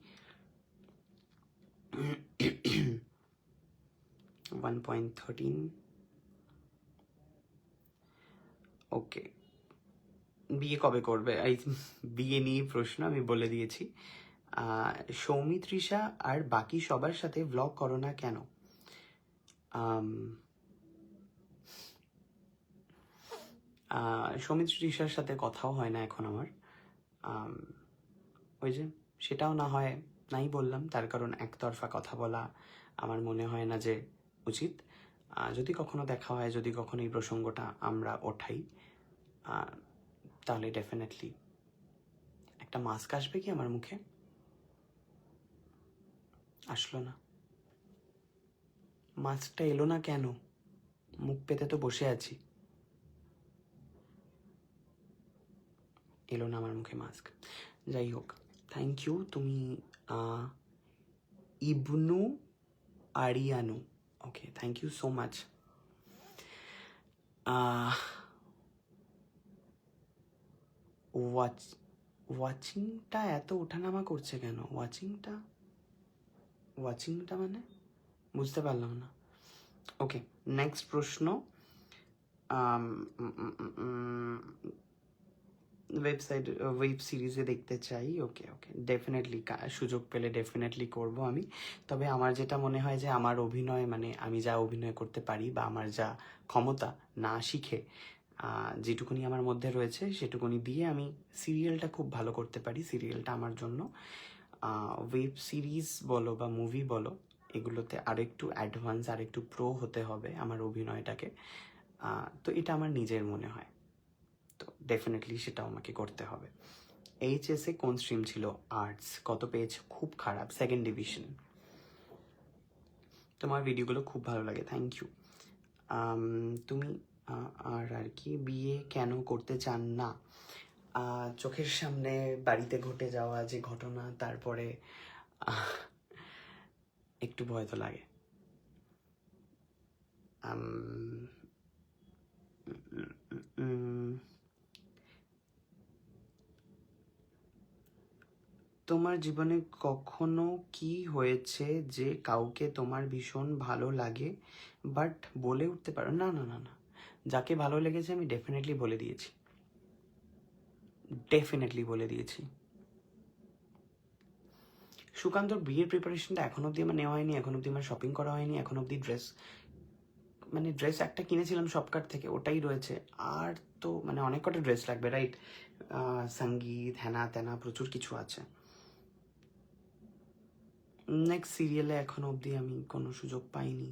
1.13, ওকে। বিয়ে কবে করবে? বিয়ে নিয়ে প্রশ্ন, আমি বলে দিয়েছি। সৌমিত্রিষা আর বাকি সবার সাথে ভ্লগ করো না কেন? সৌমিত্রিষার সাথে কথাও হয় না এখন আমার। ওই যে সেটাও না হয় নাই বললাম, তার কারণ একতরফা কথা বলা আমার মনে হয় না যে উচিত। যদি কখনো দেখা হয়, যদি কখনো এই প্রসঙ্গটা আমরা ওঠাই, তাহলে ডেফিনেটলি একটা মাস্ক আসবে কি আমার মুখে? আসলো না, মাস্কটা এলো না কেন? মুখ পেতে তো বসে আছি, এলো না আমার মুখে মাস্ক। যাই হোক, থ্যাংক ইউ। তুমি ইবনু আরিয়ানু, ওকে, থ্যাংক ইউ সো মাচ। ওয়াচিংটা এত ওঠানামা করছে কেন? ওয়াচিংটা মানে বুঝতে পারলাম না। ওকে, নেক্সট প্রশ্ন। ওয়েব সিরিজে দেখতে চাই। ওকে, ডেফিনেটলি সুযোগ পেলে ডেফিনেটলি করব আমি। তবে আমার যেটা মনে হয় যে আমার অভিনয়, মানে আমি যা অভিনয় করতে পারি বা আমার যা ক্ষমতা, না শিখে যেটুকুনি আমার মধ্যে রয়েছে সেটুকুনি দিয়ে আমি সিরিয়ালটা খুব ভালো করতে পারি। সিরিয়ালটা আমার জন্য, ওয়েব সিরিজ বলো বা মুভি বলো, এগুলোতে আরও একটু অ্যাডভান্স, আর একটু প্রো হতে হবে আমার অভিনয়টাকে। তো এটা আমার নিজের মনে হয়। তো ডেফিনেটলি সেটাও আমাকে করতে হবে। এইচএসে কোন স্ট্রিম ছিল? আর্টস। কত পেয়েছো? খুব খারাপ, 2nd ডিভিশন। তোমার ভিডিওগুলো খুব ভালো লাগে, থ্যাংক ইউ। তুমি আর কি বিয়ে কেন করতে চান না? চোখের সামনে বাড়িতে ঘটে যাওয়া যে ঘটনা, তারপরে একটু ভয় তো লাগে। তোমার জীবনে কখনো কি হয়েছে যে কাউকে তোমার ভীষণ ভালো লাগে বাট বলে উঠতে পারো? না না না না, যাকে ভালো লেগেছে আমি ডেফিনেটলি বলে দিয়েছি, ডেফিনেটলি বলে দিয়েছি। সুকান্তর বিয়ের প্রিপারেশনটা এখন অবধি আমার নেওয়া হয়নি, এখন অবধি আমার শপিং করা হয়নি, এখন অবধি ড্রেস একটা কিনেছিলাম শপকার্ট থেকে, ওটাই রয়েছে। আর তো অনেক কটা ড্রেস লাগবে, রাইট? সঙ্গীত, হ্যানা ত্যানা, প্রচুর কিছু আছে। নেক্সট সিরিয়ালে এখন অবধি আমি কোনো সুযোগ পাইনি।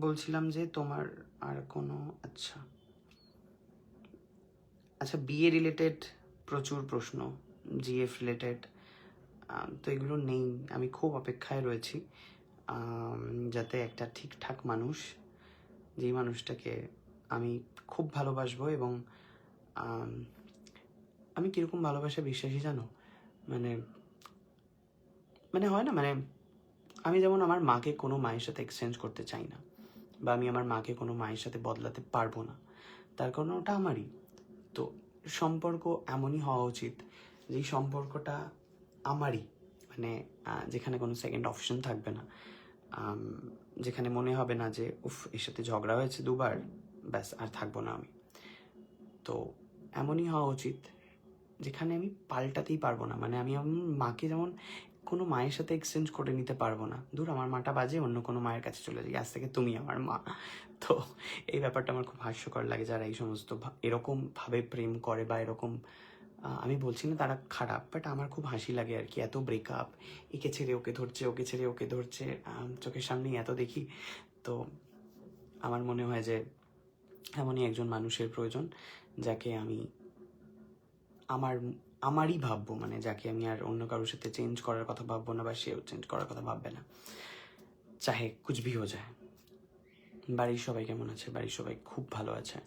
বলছিলাম যে তোমার আর কোনো আচ্ছা বিয়ে রিলেটেড প্রচুর প্রশ্ন, জিএফ রিলেটেড তো এগুলো নেই। আমি খুব অপেক্ষায় রয়েছি যাতে একটা ঠিকঠাক মানুষ, যেই মানুষটাকে আমি খুব ভালোবাসবো, এবং আমি কীরকম ভালোবাসা বিশ্বাসী জানো, হয় না, আমি যেমন আমার মাকে কোনো মায়ের সাথে এক্সচেঞ্জ করতে চাই না, বা আমি আমার মাকে কোনো মায়ের সাথে বদলাতে পারবো না, তার কারণ ওটা আমারই। তো সম্পর্ক এমনই হওয়া উচিত যেই সম্পর্কটা আমারই, যেখানে কোনো সেকেন্ড অপশন থাকবে না, যেখানে মনে হবে না যে উফ এর সাথে ঝগড়া হয়েছে 2বার, ব্যাস আর থাকবো না আমি। তো এমনই হওয়া উচিত যেখানে আমি পাল্টাতেই পারবো না, আমি আমার মাকে যেমন কোনো মায়ের সাথে এক্সচেঞ্জ করে নিতে পারবো না, দূর আমার মাটা বাজে, অন্য কোনো মায়ের কাছে চলে যাই, আজ থেকে তুমি আমার মা। তো এই ব্যাপারটা আমার খুব হাস্যকর লাগে, যারা এই সমস্ত এরকমভাবে প্রেম করে, বা এরকম, আমি বলছি না তারা খারাপ, বাট আমার খুব হাসি লাগে আর কি, এত ব্রেকআপ, একে ছেড়ে ওকে ধরছে, ওকে ছেড়ে ওকে ধরছে, চোখের সামনেই এত দেখি। তো আমার মনে হয় যে এমনই একজন মানুষের প্রয়োজন যাকে আমি আমারই ভাববো, যাকে আমি আর অন্য কারোর সাথে চেঞ্জ করার কথা ভাববো না, বা সেও চেঞ্জ করার কথা ভাববে না, চাহে কুছ ভি হো যায়। বাড়ির সবাই কেমন আছে? বাড়ির সবাই খুব ভালো আছে।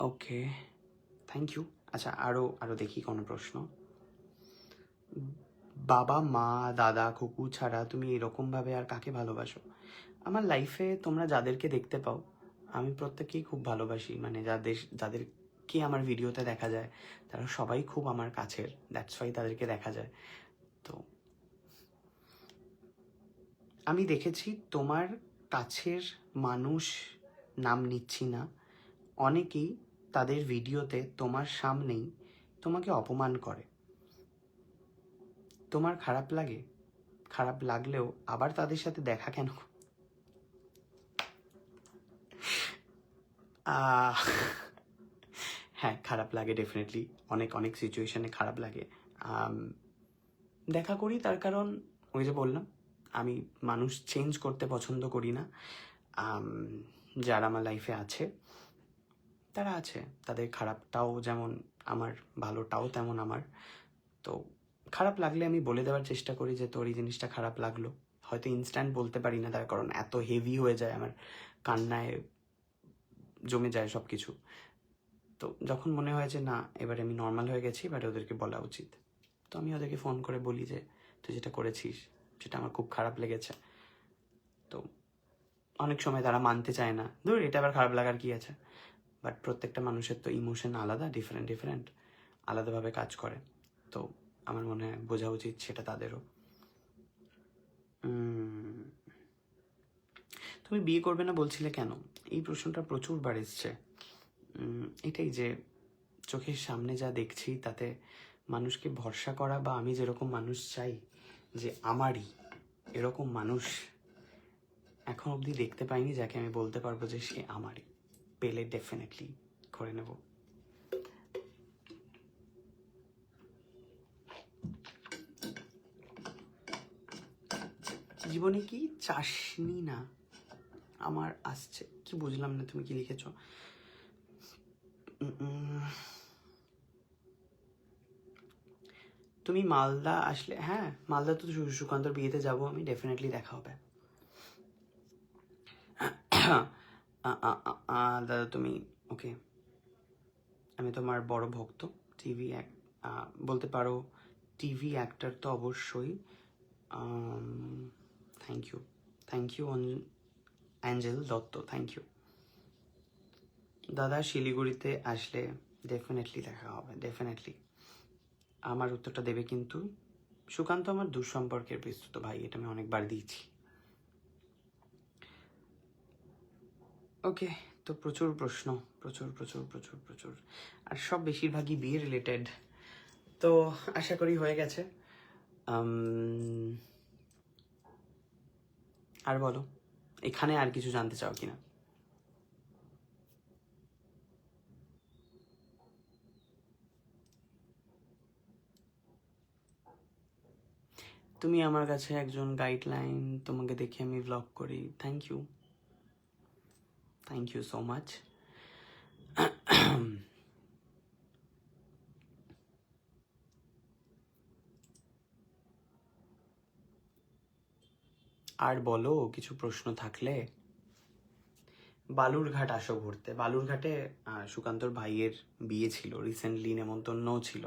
ওকে, থ্যাংক ইউ। আচ্ছা, আরও দেখি কোনো প্রশ্ন। বাবা মা দাদা কাকু ছাড়া তুমি এরকমভাবে আর কাকে ভালোবাসো? আমার লাইফে তোমরা যাদেরকে দেখতে পাও আমি প্রত্যেককেই খুব ভালোবাসি, যাদেরকে আমার ভিডিওতে দেখা যায় তারা সবাই খুব আমার কাছের, দ্যাটস ওয়াই তাদেরকে দেখা যায়। তো আমি দেখেছি তোমার কাছের মানুষ, নাম নিচ্ছি না, অনেকেই তাদের ভিডিওতে তোমার সামনেই তোমাকে অপমান করে। তোমার খারাপ লাগে? খারাপ লাগলেও আবার তাদের সাথে দেখা কেন? হ্যাঁ, খারাপ লাগে ডেফিনেটলি, অনেক অনেক সিচুয়েশনে খারাপ লাগে। দেখা করি তার কারণ ওই যে বললাম, আমি মানুষ চেঞ্জ করতে পছন্দ করি না। যারা আমার লাইফে আছে তারা আছে, তাদের খারাপটাও যেমন আমার, ভালোটাও তেমন আমার। তো খারাপ লাগলে আমি বলে দেওয়ার চেষ্টা করি যে তোর এই জিনিসটা খারাপ লাগলো। হয়তো ইনস্ট্যান্ট বলতে পারি না, তার কারণ এত হেভি হয়ে যায়, আমার কান্নায় জমে যায় সব কিছু। তো যখন মনে হয় যে না, এবারে আমি নর্মাল হয়ে গেছি, এবারে ওদেরকে বলা উচিত, তো আমি ওদেরকে ফোন করে বলি যে তুই যেটা করেছিস সেটা আমার খুব খারাপ লেগেছে। তো অনেক সময় তারা মানতে চায় না, ধর এটা আবার খারাপ লাগার কি আছে, বাট প্রত্যেকটা মানুষের তো ইমোশন আলাদা, ডিফারেন্ট আলাদাভাবে কাজ করে। তো আমার মনে হয় বোঝা উচিত সেটা তাদেরও। তুমি বিয়ে করবে না বলছিলে কেন? এই প্রশ্নটা প্রচুরবার এসছে। এটাই যে চোখের সামনে যা দেখছি তাতে মানুষকে ভরসা করা, বা আমি যেরকম মানুষ চাই যে আমারই এরকম মানুষ এখন অবধি দেখতে পাইনি, যাকে আমি বলতে পারবো যে সে আমারই। পেলে ডেফিনেটলি করে নেব। জীবনে কি চাসনি না? আমার আসছে, কি বুঝলাম না তুমি কি লিখেছো। তুমি মালদা আসলে, হ্যাঁ মালদা তো সুকান্তর বিয়েতে যাবো আমি, ডেফিনেটলি দেখা হবে। দাদা তুমি, ওকে, আমি তোমার বড় ভক্ত। টিভি বলতে পারো টিভি অ্যাক্টর তো অবশ্যই। Thank you, thank you Angel Dutta, thank you. দাদা শিলিগুড়িতে আসলে ডেফিনেটলি দেখা হবে, ডেফিনেটলি। আমার উত্তরটা দেবে কিন্তু। সুকান্ত আমার দুঃসম্পর্কের বিস্তৃত ভাই, এটা আমি অনেকবার দিয়েছি। ওকে, তো প্রচুর প্রশ্ন, প্রচুর প্রচুর প্রচুর প্রচুর, আর সব বেশিরভাগই বিয়ে রিলেটেড। তো আশা করি হয়ে গেছে। আর বলো, এখানে আর কিছু জানতে চাও কিনা? তুমি আমার কাছে একজন গাইডলাইন, তোমাকে দেখে আমি ব্লগ করি। Thank you, thank you so much. আর বলো কিছু প্রশ্ন থাকলে। বালুরঘাট আসো ঘুরতে। বালুরঘাটে সুকান্তর ভাইয়ের বিয়ে ছিল রিসেন্টলি, নেমন্তন্নও ছিল,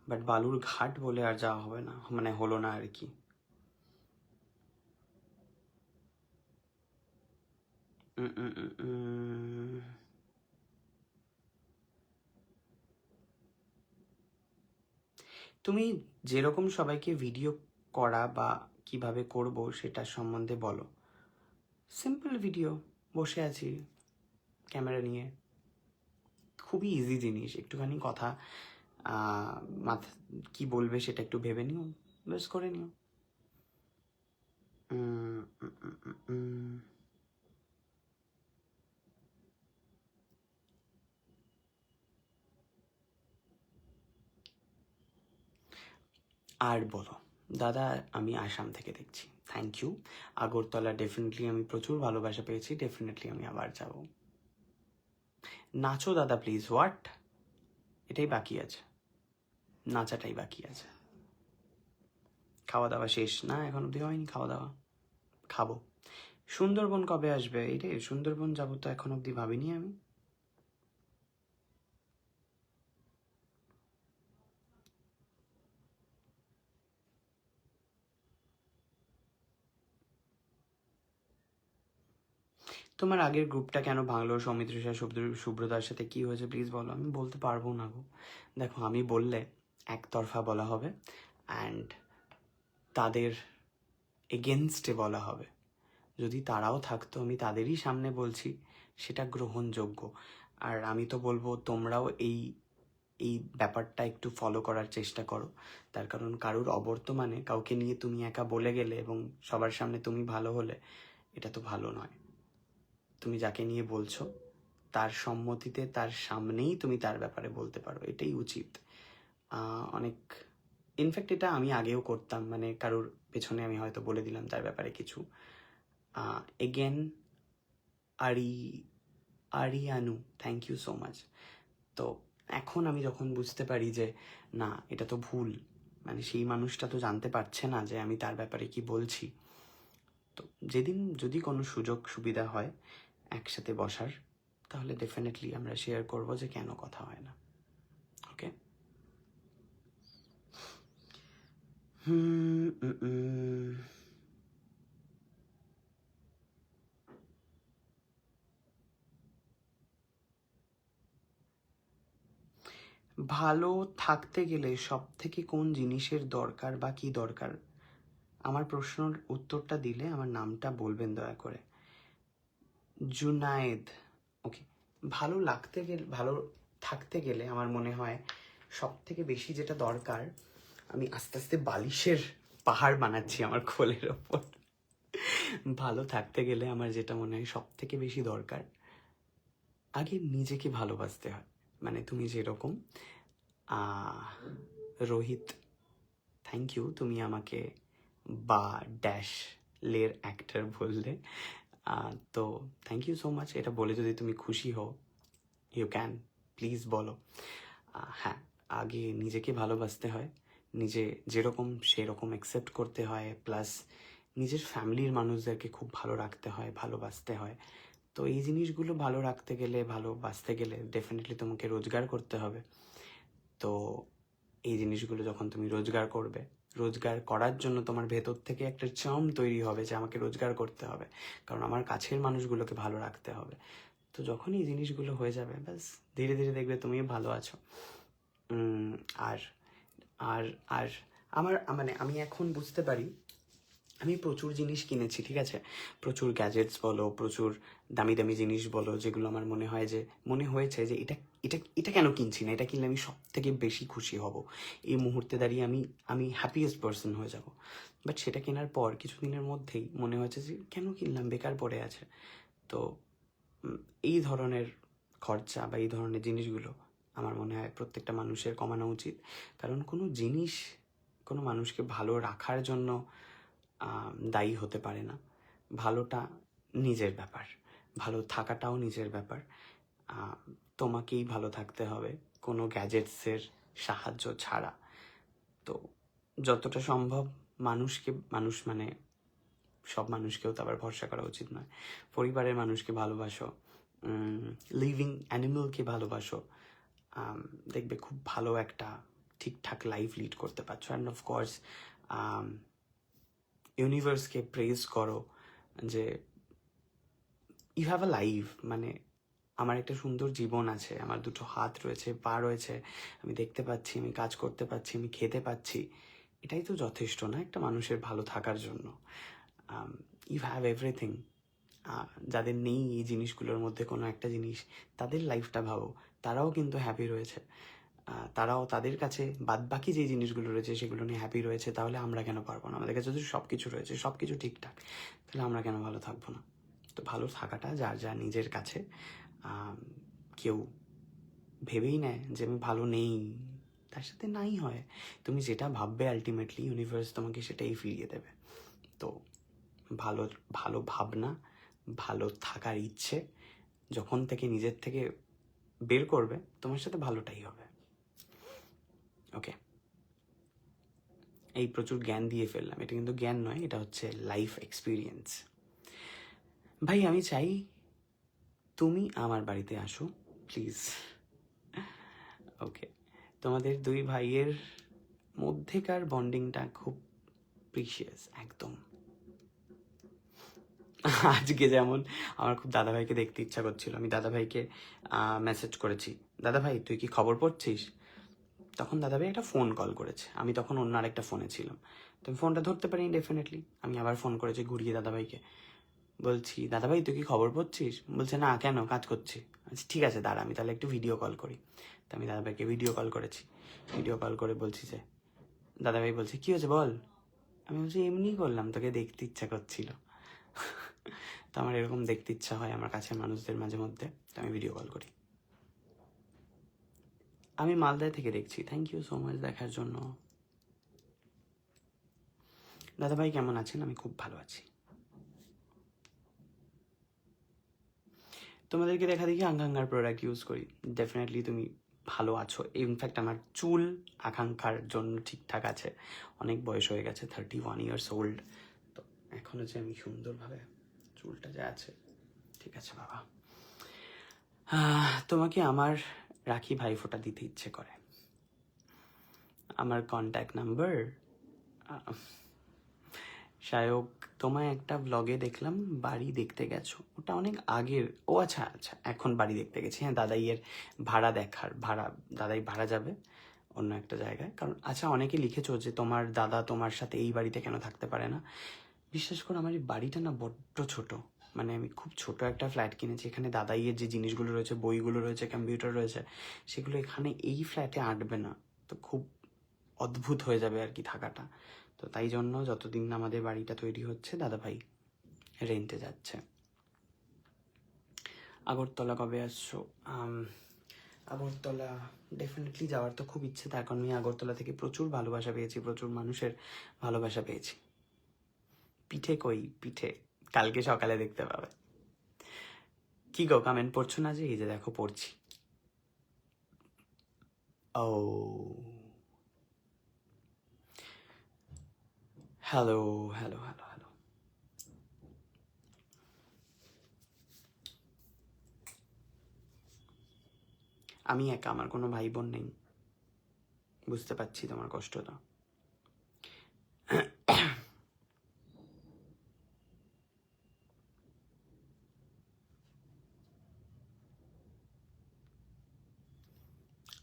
বাট বালুরঘাট বলে আর যাওয়া হবে না, মানে হলো না আর কি। তুমি যেরকম সবাইকে ভিডিও করা বা কিভাবে করব সেটা সম্বন্ধে বলো। সিম্পল ভিডিও, বসে আছি ক্যামেরা নিয়ে, খুবই ইজি জিনিস। একটুখানি কথা মাথা কি বলবে সেটা একটু ভেবে নিও, বেশ করে নিও। আর বলো দাদা, আমি আসাম থেকে দেখছি, থ্যাংক ইউ। আগরতলা ডেফিনেটলি আমি প্রচুর ভালোবাসা পেয়েছি, ডেফিনেটলি আমি আবার যাব। নাচো দাদা প্লিজ। হোয়াট? এটাই বাকি আছে, নাচাটাই বাকি আছে। খাওয়া দাওয়া শেষ না, এখন অব্দি হয়নি খাওয়া দাওয়া, খাবো। সুন্দরবন কবে আসবে? এইটাই, সুন্দরবন যাবো তো এখন অব্দি ভাবিনি আমি। তোমার আগের গ্রুপটা কেন ভাঙলো? সৌমিত্র শাহ, শুভ্রতার সাথে কি হয়েছে প্লিজ বলো। আমি বলতে পারবো না গো। দেখো, আমি বললে একতরফা বলা হবে, অ্যান্ড তাদের এগেনস্টে বলা হবে। যদি তারাও থাকতো, আমি তাদেরই সামনে বলছি, সেটা গ্রহণযোগ্য। আর আমি তো বলবো তোমরাও এই এই ব্যাপারটা একটু ফলো করার চেষ্টা করো। তার কারণ কারোর অবর্তমানে কাউকে নিয়ে তুমি একা বলে গেলে এবং সবার সামনে তুমি ভালো হলে, এটা তো ভালো নয়। তুমি যাকে নিয়ে বলছো তার সম্মতিতে, তার সামনেই তুমি তার ব্যাপারে বলতে পারো, এটাই উচিত। অনেক, ইনফ্যাক্ট এটা আমি আগেও করতাম, মানে কারোর পেছনে আমি হয়তো বলে দিলাম তার ব্যাপারে কিছু। এগেন, আরিয়ানু, থ্যাংক ইউ সো মাচ। তো এখন আমি যখন বুঝতে পারি যে না, এটা তো ভুল, মানে সেই মানুষটা তো জানতে পারছে না যে আমি তার ব্যাপারে কি বলছি। তো যেদিন যদি কোনো সুযোগ সুবিধা হয় একসাথে বসার, তাহলে ডেফিনেটলি আমরা শেয়ার করব যে কেন কথা হয় না। ওকে। ভালো থাকতে গেলে সব থেকে কোন জিনিসের দরকার বা কি দরকার? আমার প্রশ্নের উত্তরটা দিলে আমার নামটা বলবেন দয়া করে। জুনায়েদ, ওকে। ভালো লাগতে গেলে, ভালো থাকতে গেলে আমার মনে হয় সব থেকে বেশি যেটা দরকার, আমি আস্তে আস্তে বালিশের পাহাড় বানাচ্ছি আমার কোলের ওপর। ভালো থাকতে গেলে আমার যেটা মনে হয় সব থেকে বেশি দরকার, আগে নিজেকে ভালোবাসতে হয়। মানে তুমি যেরকম, রোহিত, থ্যাংক ইউ, তুমি আমাকে বা ড্যাশ লের অ্যাক্টর বললে। তো থ্যাংক ইউ সো মাচ। এটা বলে যদি তুমি খুশি হও, ইউ ক্যান প্লিজ বলো। হ্যাঁ, আগে নিজেকে ভালোবাসতে হয়, নিজে যেরকম সেরকম অ্যাকসেপ্ট করতে হয়, প্লাস নিজের ফ্যামিলির মানুষদেরকে খুব ভালো রাখতে হয়, ভালোবাসতে হয়। তো এই জিনিসগুলো ভালো রাখতে গেলে, ভালোবাসতে গেলে ডেফিনেটলি তোমাকে রোজগার করতে হবে। তো এই জিনিসগুলো যখন তুমি রোজগার করবে, রোজগার করার জন্য তোমার ভেতর থেকে একটা চার্ম তৈরি হবে যে আমাকে রোজগার করতে হবে, কারণ আমার কাছের মানুষগুলোকে ভালো রাখতে হবে। তো যখন এই জিনিসগুলো হয়ে যাবে, ব্যাস ধীরে ধীরে দেখবে তুমিও ভালো আছো। আর আর আর আমার মানে আমি এখন বুঝতে পারি, আমি প্রচুর জিনিস কিনেছি, ঠিক আছে, প্রচুর গ্যাজেটস বলো, প্রচুর দামি দামি জিনিস বলো, যেগুলো আমার মনে হয়েছে যে এটা এটা এটা কেন কিনছি না, এটা কিনলে আমি সব থেকে বেশি খুশি হব, এই মুহূর্তে দাঁড়িয়ে আমি হ্যাপিয়েস্ট পার্সন হয়ে যাব। বাট সেটা কেনার পর কিছুদিনের মধ্যেই মনে হয়েছে যে কেন কিনলাম, বেকার পড়ে আছে। তো এই ধরনের খরচা বা এই ধরনের জিনিসগুলো আমার মনে হয় প্রত্যেকটা মানুষের কমানো উচিত। কারণ কোনো জিনিস কোনো মানুষকে ভালো রাখার জন্য দায়ী হতে পারে না। ভালোটা নিজের ব্যাপার, ভালো থাকাটাও নিজের ব্যাপার। তোমাকেই ভালো থাকতে হবে কোনো গ্যাজেটসের সাহায্য ছাড়া। তো যতটা সম্ভব মানুষ মানে সব মানুষকেও তো আবার ভরসা করা উচিত নয়। পরিবারের মানুষকে ভালোবাসো, লিভিং অ্যানিমেলকে ভালোবাসো, দেখবে খুব ভালো একটা ঠিকঠাক লাইফ লিড করতে পারছো। অ্যান্ড অফকোর্স ইউনিভার্সকে প্রেজ করো যে ইউ হ্যাভ আ লাইফ, মানে আমার একটা সুন্দর জীবন আছে, আমার দুটো হাত রয়েছে, পা রয়েছে, আমি দেখতে পাচ্ছি, আমি কাজ করতে পারছি, আমি খেতে পাচ্ছি। এটাই তো যথেষ্ট না একটা মানুষের ভালো থাকার জন্য। You have everything. যাদের নেই এই জিনিসগুলোর মধ্যে কোনো একটা জিনিস, তাদের লাইফটা ভাবো, তারাও কিন্তু হ্যাপি রয়েছে, তারাও তাদের কাছে বাদবাকি যে জিনিসগুলো রয়েছে সেগুলো নিয়ে হ্যাপি রয়েছে। তাহলে আমরা কেন পারবো না? আমাদের কাছে যদি সব কিছু রয়েছে, সব কিছু ঠিকঠাক, তাহলে আমরা কেন ভালো থাকবো না? তো ভালো থাকাটা যার যা নিজের কাছে। কেউ ভেবেই নেয় যে আমি ভালো নেই, তার সাথে নাই হয়। তুমি যেটা ভাববে আলটিমেটলি ইউনিভার্স তোমাকে সেটাই ফিরিয়ে দেবে। তো ভালো ভালো ভাবনা, ভালো থাকার ইচ্ছে যখন থেকে নিজের থেকে বের করবে, তোমার সাথে ভালোটাই হবে। ওকে, এই প্রচুর জ্ঞান দিয়ে ফেললাম, এটা কিন্তু জ্ঞান নয়, এটা হচ্ছে লাইফ এক্সপিরিয়েন্স। ভাই আমি চাই তুমি আমার বাড়িতে আসো প্লিজ। ওকে, তোমাদের দুই ভাইয়ের মধ্যেকার বন্ডিংটা খুব প্রিশিয়াস একদম। আজকে যেমন আমার খুব দাদাভাইকে দেখতে ইচ্ছা করছিল, আমি দাদাভাইকে মেসেজ করেছি, দাদাভাই তুই কি খবর পড়ছিস? তখন দাদাভাই একটা ফোন কল করেছে, আমি তখন অন্য আরেকটা ফোনে ছিলাম, তো আমি ফোনটা ধরতে পারিনি ডেফিনেটলি। আমি আবার ফোন করেছি ঘুরিয়ে দাদাভাইকে, বলছি দাদাভাই তুই কি খবর পড়ছিস? বলছে না, কেন, কাজ করছি। আচ্ছা ঠিক আছে দাঁড়া, আমি তাহলে একটু ভিডিও কল করি। তো আমি দাদাভাইকে ভিডিও কল করেছি, ভিডিও কল করে বলছি যে, দাদাভাই বলছে কি হয়েছে বল। আমি বলছি এমনি করলাম, তোকে দেখতে ইচ্ছা করছিল। তো আমার এরকম দেখতে ইচ্ছা হয় আমার কাছের মানুষদের মাঝে মধ্যে, তো আমি ভিডিও কল করি। আমি মালদায় থেকে দেখছি। থ্যাংক ইউ সো মাচ দেখার জন্য। দাদাভাই কেমন আছেন? আমি খুব ভালো আছি। তোমাদেরকে দেখা দেখি আকাঙ্ক্ষার প্রোডাক্ট ইউজ করি, ডেফিনেটলি তুমি ভালো আছো। ইনফ্যাক্ট আমার চুল আকাঙ্ক্ষার জন্য ঠিকঠাক আছে, অনেক বয়স হয়ে গেছে, 31 ইয়ার্স ওল্ড। তো এখনও যে আমি সুন্দরভাবে চুলটা যে আছে, ঠিক আছে বাবা। তোমাকে আমার রাখি ভাইফোঁটা দিতে ইচ্ছে করে। আমার কন্ট্যাক্ট নাম্বার, শায়ক তোমায় একটা ব্লগে দেখলাম বাড়ি দেখতে গেছো, ওটা অনেক আগের। ও আচ্ছা আচ্ছা, এখন বাড়ি দেখতে গেছি। হ্যাঁ, দাদাইয়ের দাদাই ভাড়া যাবে অন্য একটা জায়গায়। কারণ আচ্ছা, অনেকে লিখেছো যে তোমার দাদা তোমার সাথে এই বাড়িতে কেন থাকতে পারে না। বিশ্বাস করো আমার এই বাড়িটা না বড্ড ছোট, মানে আমি খুব ছোট একটা ফ্ল্যাট কিনেছি। এখানে দাদাইয়ের যে জিনিসগুলো রয়েছে, বইগুলো রয়েছে, কম্পিউটার রয়েছে, সেগুলো এখানে এই ফ্ল্যাটে আঁটবে না। তো খুব অদ্ভুত হয়ে যাবে আর কি থাকাটা। তো তাই জন্য যতদিন আমাদের বাড়িটা তৈরি হচ্ছে, দাদাভাই রেন্টে যাচ্ছে। আগরতলা কবে আসছো? আগরতলা ডেফিনেটলি যাওয়ার তো খুব ইচ্ছে, তার কারণ আমি আগরতলা থেকে প্রচুর ভালোবাসা পেয়েছি, প্রচুর মানুষের ভালোবাসা পেয়েছি। পিঠে কই? পিঠে কালকে সকালে দেখতে পাবে। কি গো কমেন্ট পড়ছো না যে? এই যে দেখো পড়ছি। ও হ্যালো হ্যালো হ্যালো হ্যালো। আমি একা, আমার কোনো ভাই বোন নেই। বুঝতে পারছি তোমার কষ্টটা।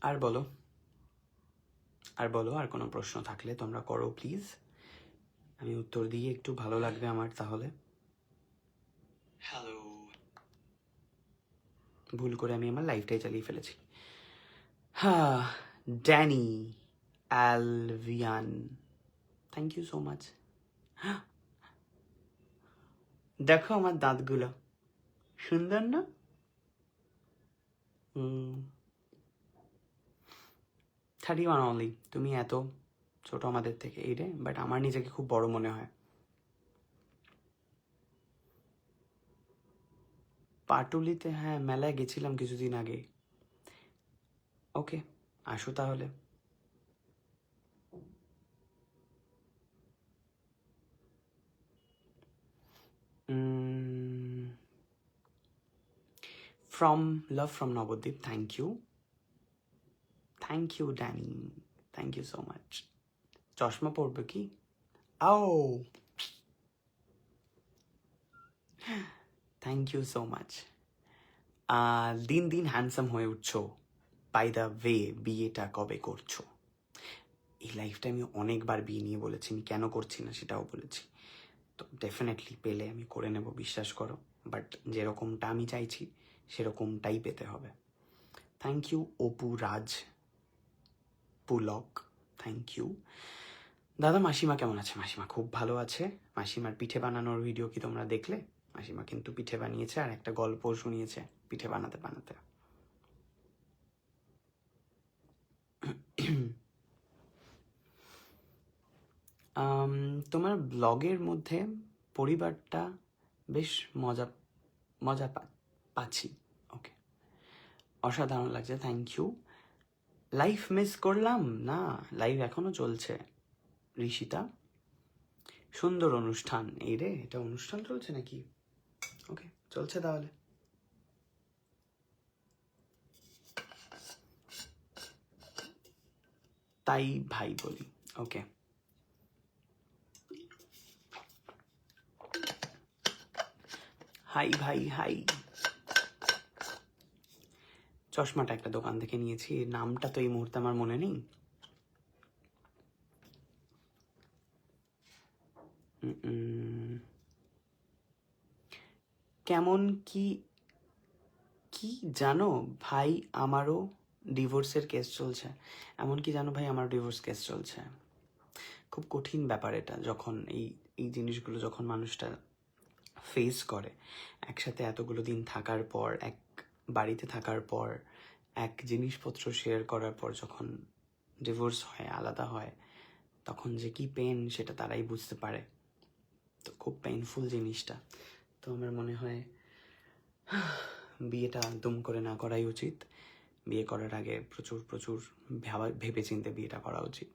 আর বলো, আর বলো, আর কোনো প্রশ্ন থাকলে তোমরা করো প্লিজ। আমি উত্তর দিয়ে একটু ভালো লাগবে আমার তাহলে। হ্যালো। ভুল করে আমি আমার লাইফটাই চালিয়ে ফেলেছি। হ্যাঁ, Danny Alvian, thank you so much. দেখো আমার দাঁতগুলো সুন্দর না? 31 অনলি। তুমি এত ছোট আমাদের থেকে, এই রে, বাট আমার নিজেকে খুব বড় মনে হয়। পাটুলিতে, হ্যাঁ মেলায় গেছিলাম কিছুদিন আগে। ওকে, আসো তাহলে। From love from Nabadwip, thank you. Thank you Danny, thank you so much. চশমা পরবে কি? আও, থ্যাংক ইউ সো মাচ। দিন দিন হ্যান্ডসাম হয়ে উঠছো। বাই দ্য ওয়ে, বিয়েটা কবে করছো? এই লাইফটা আমি অনেকবার বিয়ে নিয়ে বলেছি, আমি কেন করছি না সেটাও বলেছি। তো ডেফিনেটলি পেলে আমি করে নেব, বিশ্বাস করো। বাট যেরকমটা আমি চাইছি সেরকমটাই পেতে হবে। Thank you Apu Raj Pulak, thank you. দাদা মাসিমা কেমন আছে? মাসিমা খুব ভালো আছে। মাসিমার পিঠে বানানোর ভিডিও কি তোমরা দেখলে? মাসিমা কিন্তু পিঠে বানিয়েছে আর একটা গল্প শুনিয়েছে পিঠে বানাতে বানাতে। তোমার ব্লগের মধ্যে পরিবারটা বেশ মজা মজা পাচ্ছি। ওকে, অসাধারণ লাগছে, থ্যাংক ইউ। লাইভ মিস করলাম না, লাইভ এখনো চলছে। ঋষিতা, সুন্দর অনুষ্ঠান। এই রে, এটা অনুষ্ঠান চলছে নাকি? ওকে, চলছে তাহলে। তাই ভাই বলি, ওকে। হাই ভাই হাই। চশমাটা একটা দোকান থেকে নিয়েছি, নামটা তো এই মুহূর্তে আমার মনে নেই। কেমন কি কি জানো ভাই, আমারও ডিভোর্সের কেস চলছে। এমন কি জানো ভাই, আমারও ডিভোর্স কেস চলছে। খুব কঠিন ব্যাপার এটা, যখন এই এই জিনিসগুলো যখন মানুষটা ফেস করে, একসাথে এতগুলো দিন থাকার পর, এক বাড়িতে থাকার পর, এক জিনিসপত্র শেয়ার করার পর যখন ডিভোর্স হয়, আলাদা হয়, তখন যে কি পেন সেটা তারাই বুঝতে পারে। তো খুব পেইনফুল জিনিসটা। তো আমার মনে হয় বিয়েটা একদম করে না করাই উচিত। বিয়ে করার আগে প্রচুর প্রচুর ভেবে চিন্তে বিয়েটা করা উচিত।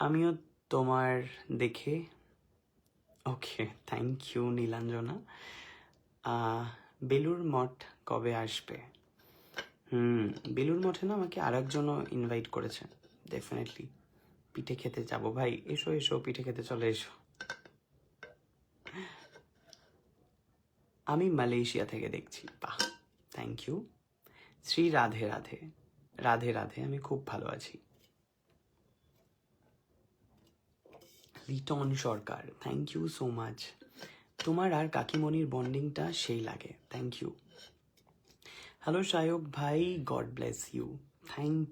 আমিও তোমার দেখে, okay thank you Nilanjana. Belur Math কবে আসবে? বেলুর মঠে না আমাকে আর একজনও ইনভাইট করেছে, ডেফিনেটলি পিঠে খেতে যাব ভাই। এসো এসো, পিঠে খেতে চলে এসো। আমি মালয়েশিয়া থেকে দেখছি, বাহ, থ্যাংক ইউ। শ্রী রাধে রাধে, রাধে রাধে, আমি খুব ভালো আছি। লিটন সরকার, থ্যাংক ইউ সো মাচ। তোমার আর কাকিমণির বন্ডিংটা সেই লাগে, থ্যাংক ইউ। হ্যালো সায়ক ভাই, God bless you, thank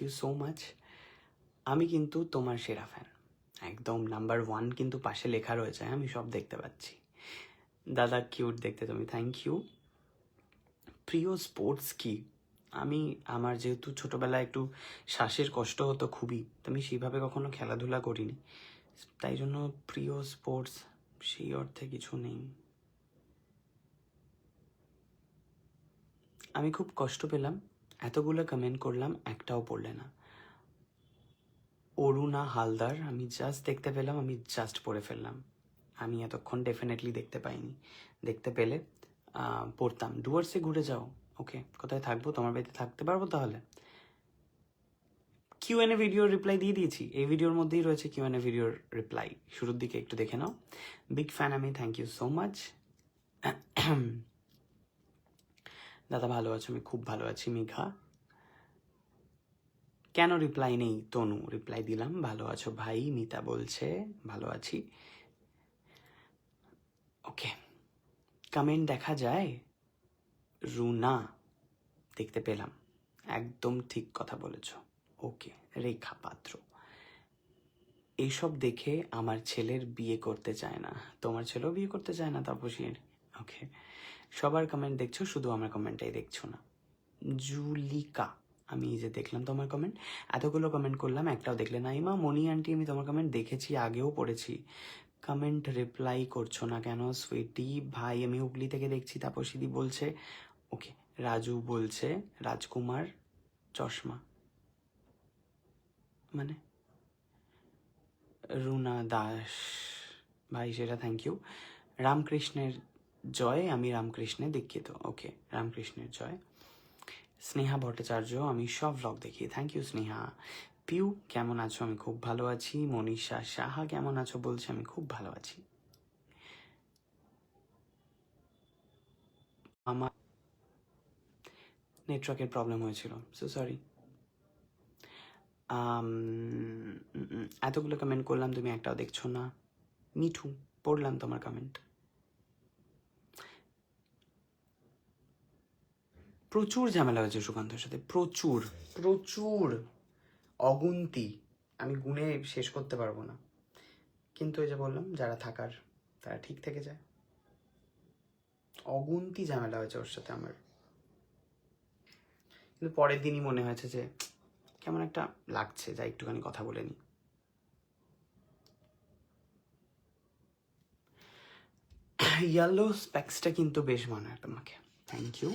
you so much. আমি কিন্তু তোমার সেরা ফ্যান, একদম নাম্বার 1 কিন্তু পাশে লেখা রয়েছে, আমি সব দেখতে পাচ্ছি। দাদা কিউট দেখতে তুমি, থ্যাংক ইউ। প্রিয় স্পোর্টস কি? আমি আমার যেহেতু ছোটবেলায় একটু শ্বাসের কষ্ট হতো খুবই, তো আমি সেইভাবে কখনো খেলাধুলা করিনি, তাই জন্য প্রিয় স্পোর্টস সেই অর্থে কিছু নেই। আমি খুব কষ্ট পেলাম, এতগুলো কমেন্ট করলাম, একটাও পড়লে না। অরুণা হালদার, আমি জাস্ট দেখতে পেলাম, আমি জাস্ট পড়ে ফেললাম। আমি এতক্ষণ ডেফিনেটলি দেখতে পাইনি, দেখতে পেলে পড়তাম। ডুয়ার্সে ঘুরে যাও, ওকে, কোথায় থাকবো? তোমার বাড়িতে থাকতে পারবো তাহলে। কিউএনএ ভিডিওর রিপ্লাই দিয়ে দিয়েছি, এই ভিডিওর মধ্যেই রয়েছে কিউএনএ ভিডিওর রিপ্লাই, শুরুর দিকে একটু দেখে নাও। বিগ ফ্যান আমি, থ্যাংক ইউ সো মাচ। দাদা ভালো আছো? আমি খুব ভালো আছি। মেঘা, কেন রিপ্লাই নেই? তনু, রিপ্লাই দিলাম, ভালো আছো ভাই? মিতা বলছে ভালো আছি। ওকে, কমেন্ট দেখা যায়? রুনা, দেখতে পেলাম, একদম ঠিক কথা বলেছ। ওকে, রেখা পাত্র, এইসব দেখে আমার ছেলের বিয়ে করতে চায় না। তোমার ছেলেও বিয়ে করতে চায় না তাপসীর? ওকে, সবার কমেন্ট দেখছো, শুধু আমার কমেন্টটাই দেখছো না। জুলিকা, আমি এই যে দেখলাম তোমার কমেন্ট, এতগুলো কমেন্ট করলাম, একটাও দেখলে না। ইমা, মনি আন্টি, আমি তোমার কমেন্ট দেখেছি, আগেও পড়েছি, কমেন্ট রিপ্লাই করছো না কেন? সুইটি ভাই, আমি হুগলি থেকে দেখছি, তাপসীদি বলছে। ওকে, রাজু বলছে রাজকুমার চশমা মানে রুনা দাস ভাই, সেটা থ্যাংক ইউ। রামকৃষ্ণের জয়, আমি রামকৃষ্ণে দীক্ষিত। ওকে, রামকৃষ্ণের জয়। স্নেহা ভট্টাচার্য, আমি সব ভ্লগ দেখি, থ্যাংক ইউ স্নেহা। পিউ, কেমন আছো? আমি খুব ভালো আছি। মনীষা সাহা, কেমন আছো বলছে, আমি খুব ভালো আছি। আমার নেটওয়ার্কের প্রবলেম হয়েছিল, সো সরি। এতগুলো কমেন্ট করলাম, তুমি একটাও দেখছো না। মিঠু, পড়লাম তোমার কমেন্ট। প্রচুর ঝামেলা হয়েছে সুকান্তর সাথে, প্রচুর প্রচুর, অগুন্তি, আমি গুণে শেষ করতে পারবো না। কিন্তু এই যে বললাম, যারা থাকার তারা ঠিক থেকে যায়। অগুন্তি ঝামেলা হয়েছে ওর সাথে আমার, কিন্তু পরের দিনই মনে হয়েছে যে কেমন একটা লাগছে, যা একটুখানি কথা বলে নি। ইয়েলো স্পেক্সটা কিন্তু বেশ মানায় তোমাকে, thank you.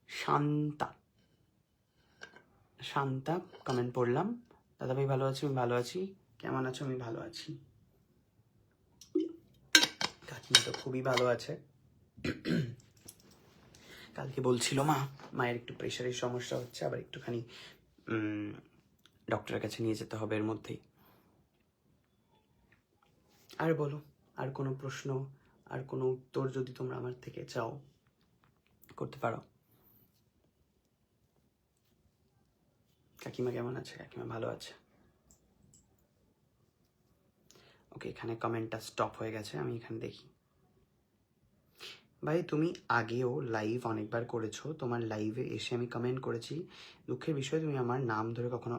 Shanta, Shanta comment পড়লাম, দাদা ভাই ভালো আছি, আমি ভালো আছি। কেমন আছো? আমি ভালো আছি। কাকিমা তো খুবই ভালো আছে। কালকে বলছিল মায়ের একটু প্রেশারের সমস্যা হচ্ছে, আবার একটুখানি ডক্টরের কাছে নিয়ে যেতে হবে এর মধ্যেই। আর বলো, আর কোনো প্রশ্ন, আর কোনো উত্তর যদি তোমরা আমার থেকে চাও, করতে পারো। কাকিমা কেমন আছে? কাকিমা ভালো আছে। ওকে, এখানে কমেন্টটা স্টপ হয়ে গেছে, আমি এখানে দেখি। ভাই, তুমি আগেও লাইভ অনেকবার করেছো, তোমার লাইভে এসে আমি কমেন্ট করেছি। দুঃখের বিষয়, তুমি আমার নাম ধরে কখনো,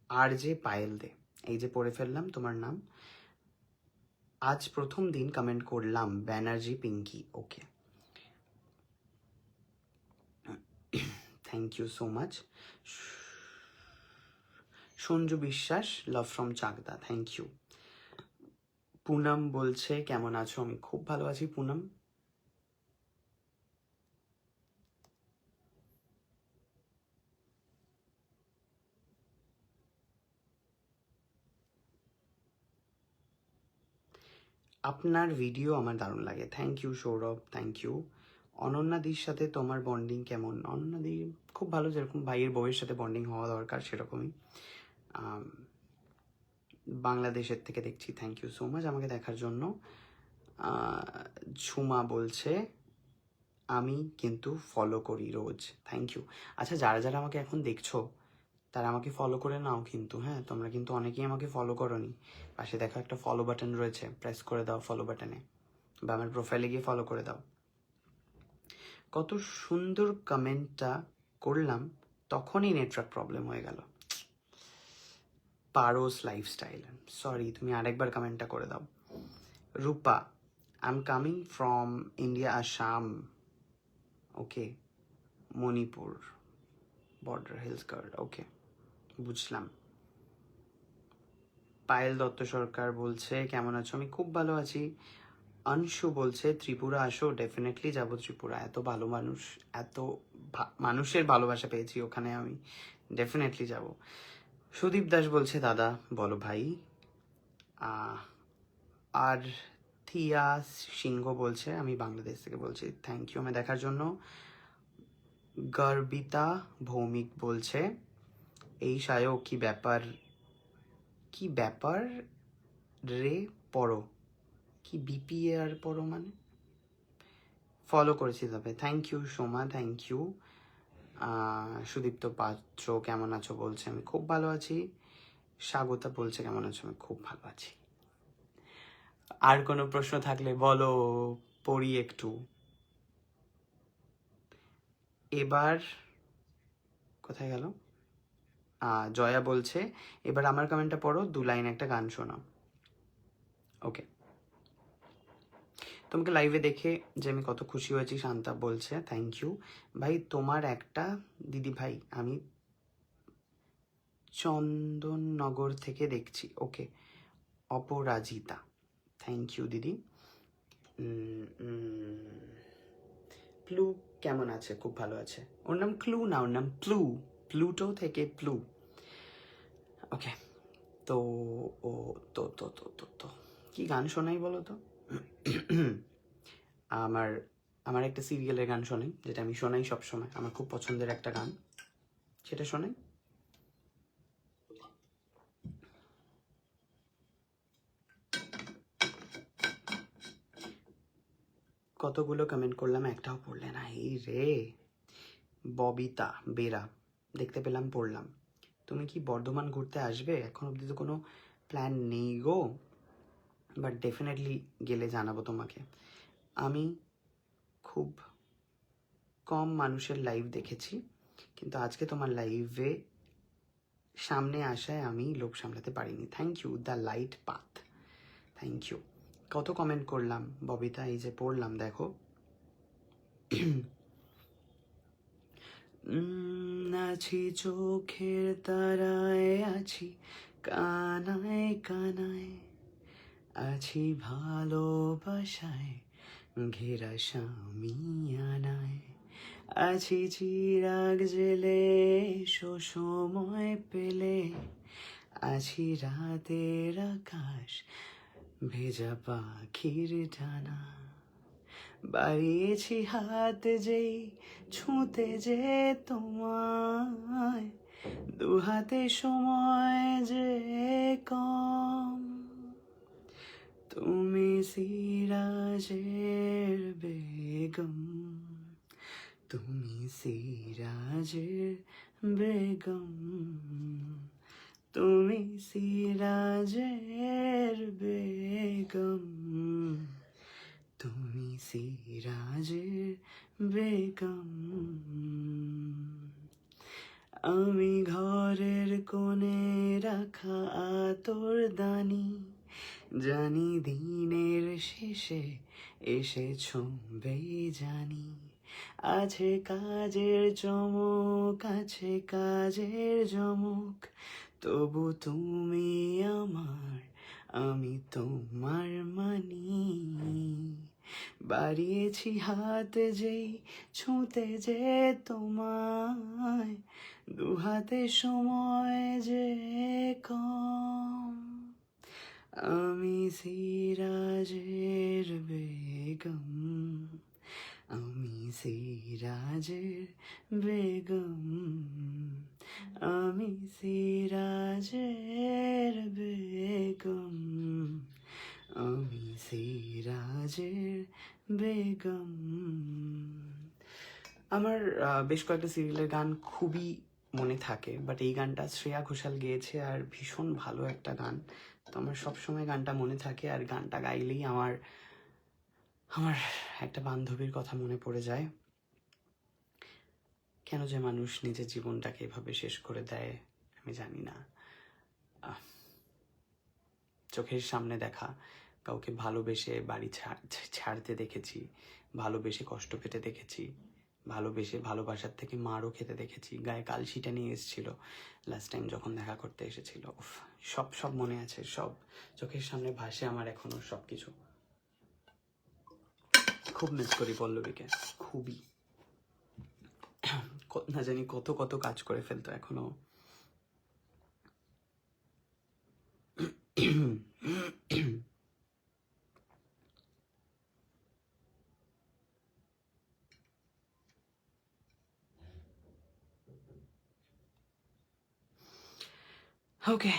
আর যে পায়েল দে, এই যে পড়ে ফেললাম তোমার নাম, আজ প্রথম দিন কমেন্ট করলাম, Banerjee Pinki. Okay, thank you so much. Sanju Biswas, love from Chakdah, thank you. Poonam বলছে কেমন আছো? আমি খুব ভালো আছি পুনম। আপনার ভিডিও আমার দারুণ লাগে, thank you Sourav, thank you. অনন্যাদির সাথে তোমার বন্ডিং কেমন? অনন্যাদি খুব ভালো, যেরকম ভাইয়ের বউয়ের সাথে বন্ডিং হওয়া দরকার সেরকমই। বাংলাদেশের থেকে দেখছি, থ্যাংক ইউ সো মাচ আমাকে দেখার জন্য। ঝুমা বলছে আমি কিন্তু ফলো করি রোজ, থ্যাংক ইউ। আচ্ছা, যারা যারা আমাকে এখন দেখছো তারা আমাকে ফলো করে নাও কিন্তু, হ্যাঁ, তোমরা কিন্তু অনেকেই আমাকে ফলো করোনি। পাশে দেখো একটা ফলো বাটন রয়েছে, প্রেস করে দাও ফলো বাটনে, বা আমার প্রোফাইলে গিয়ে ফলো করে দাও। কত সুন্দর কমেন্টটা করলাম, তখনই নেটওয়ার্ক প্রবলেম হয়ে গেল। পারোস লাইফস্টাইল, সরি, তুমি আরেকবার কমেন্টটা করে দাও। Rupa, I am coming from India, Assam. Okay, Manipur border hills guard, okay বুঝলাম। পায়েল দত্ত সরকার বলছে কেমন আছো? আমি খুব ভালো আছি। অংশু বলছে ত্রিপুরা আসো, ডেফিনেটলি যাবো ত্রিপুরা, এত ভালো মানুষ, এত মানুষের ভালোবাসা পেয়েছি ওখানে, আমি ডেফিনেটলি যাব। সুদীপ দাস বলছে দাদা বলো ভাই। আর থিয়া সিংহ বলছে আমি বাংলাদেশ থেকে বলছি, থ্যাংক ইউ আমায় দেখার জন্য। গর্বিতা ভৌমিক বলছে এই সায়ক কি ব্যাপার, কি ব্যাপার রে পড়ো, কি বিপিএর পড়ো মানে? ফলো করেছি তবে, thank you Soma, thank you. Sudipta Patra কেমন আছো বলছে আমি খুব ভালো আছি। স্বাগতা বলছে কেমন আছো, আমি খুব ভালো আছি। আর কোনো প্রশ্ন থাকলে বলো, পড়ি একটু। এবার কোথায় গেল? জয়া বলছে এবার আমার কমেন্টটা পড়ো, 2 লাইন একটা গান শোনাও। ওকে, তোমাকে লাইভে দেখে যে আমি কত খুশি হয়েছি, শান্তা বলছে থ্যাংক ইউ ভাই। তোমার একটা দিদি ভাই, আমি চন্দননগর থেকে দেখছি, ওকে। অপরাজিতা, থ্যাংক ইউ দিদি। প্লু কেমন আছে? খুব ভালো আছে। ওর নাম ক্লু না, ওর নাম প্লু, প্লুটো থেকে প্লু। ওকে, তো ও তো তো তো তো তো কি গান শোনাই বলো তো? আমার আমার একটা সিরিয়ালের গান শোনাই, যেটা আমি শোনাই সবসময়, আমার খুব পছন্দের একটা গান, সেটা শোনাই। কতগুলো কমেন্ট করলাম, একটাও পড়লে না, এই রে। ববিতা বেরা, দেখতে পেলাম, পড়লাম। তুমি কি বর্ধমান ঘুরতে আসবে? এখন অবধি তো কোনো প্ল্যান নেই গো, বাট ডেফিনেটলি গেলে জানাবো তোমাকে। আমি খুব কম মানুষের লাইভ দেখেছি, কিন্তু আজকে তোমার লাইভে সামনে আসায় আমি লোভ সামলাতে পারিনি। Thank you the light path, thank you. কত কমেন্ট করলাম ববিতা, এই যে পড়লাম দেখো। আছি চোখের তারায়, আছি কানায় কানায়, আছি ভালোবাসায় ঘেরা সামিয়ানায়, আছি চিরাগ জেলে সময় পেলে, আছি রাতের আকাশ ভেজা পাখির ডানা, বাড়িয়েছি হাত যেই ছুঁতে যে তোমায়, দুহাতে সময় যে কম, তুমি সিরাজের বেগম, তুমি সিরাজের বেগম, তুমি সিরাজের বেগম, তুমি সিরাজের বেগম। আমি ঘরের কোণে রাখা আতর দানি, জানি দিনের শেষে এসে ছুঁবে জানি, আছে কাজের চমক, আছে কাজের জমক, তবু তুমি আমার, আমি তোমার মানি, বাড়িয়েছি হাত যেই ছুঁতে যে তোমায়, দুহাতে সময় যে কম, আমি সিরাজের বেগম, আমি সিরাজের বেগম, আমি সিরাজের বেগম, আমি সিরাজের বেগম। আমার বেশ কয়েকটা সিরিয়ালের গান খুবই মনে থাকে, বাট এই গানটা শ্রেয়া ঘোষাল গেয়েছে আর ভীষণ ভালো একটা গান, তো আমার সবসময় গানটা মনে থাকে। আর গানটা গাইলেই আমার আমার একটা বান্ধবীর কথা মনে পড়ে যায়। কেন যে মানুষ নিজের জীবনটাকে এভাবে শেষ করে দেয় আমি জানি না। চোখের সামনে দেখা কাউকে ভালোবেসে বাড়ি ছাড়তে দেখেছি, ভালোবেসে কষ্ট পেতে দেখেছি, ভালোবেসে, ভালোবাসার থেকে মারও খেতে দেখেছি, গায়ে কালশিটা নিয়ে এসেছিল লাস্ট টাইম যখন দেখা করতে এসেছিল। উফ, সব সব মনে আছে, সব চোখের সামনে ভাসে আমার এখনো সব কিছু। খুব মিস করি পল্লবীকে, খুবই। না জানি কত কত কাজ করে ফেলতো এখনো। ওকে,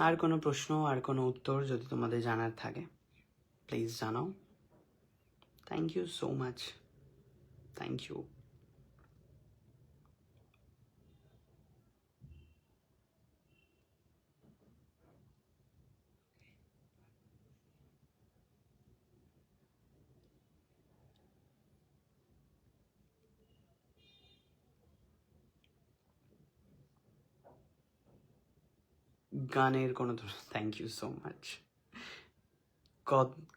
আর কোনো প্রশ্ন, আর কোনো উত্তর যদি তোমাদের জানার থাকে প্লিজ জানাও। Thank you so much, thank you. গানের কোনো থ্যাংক ইউ সো মাচ।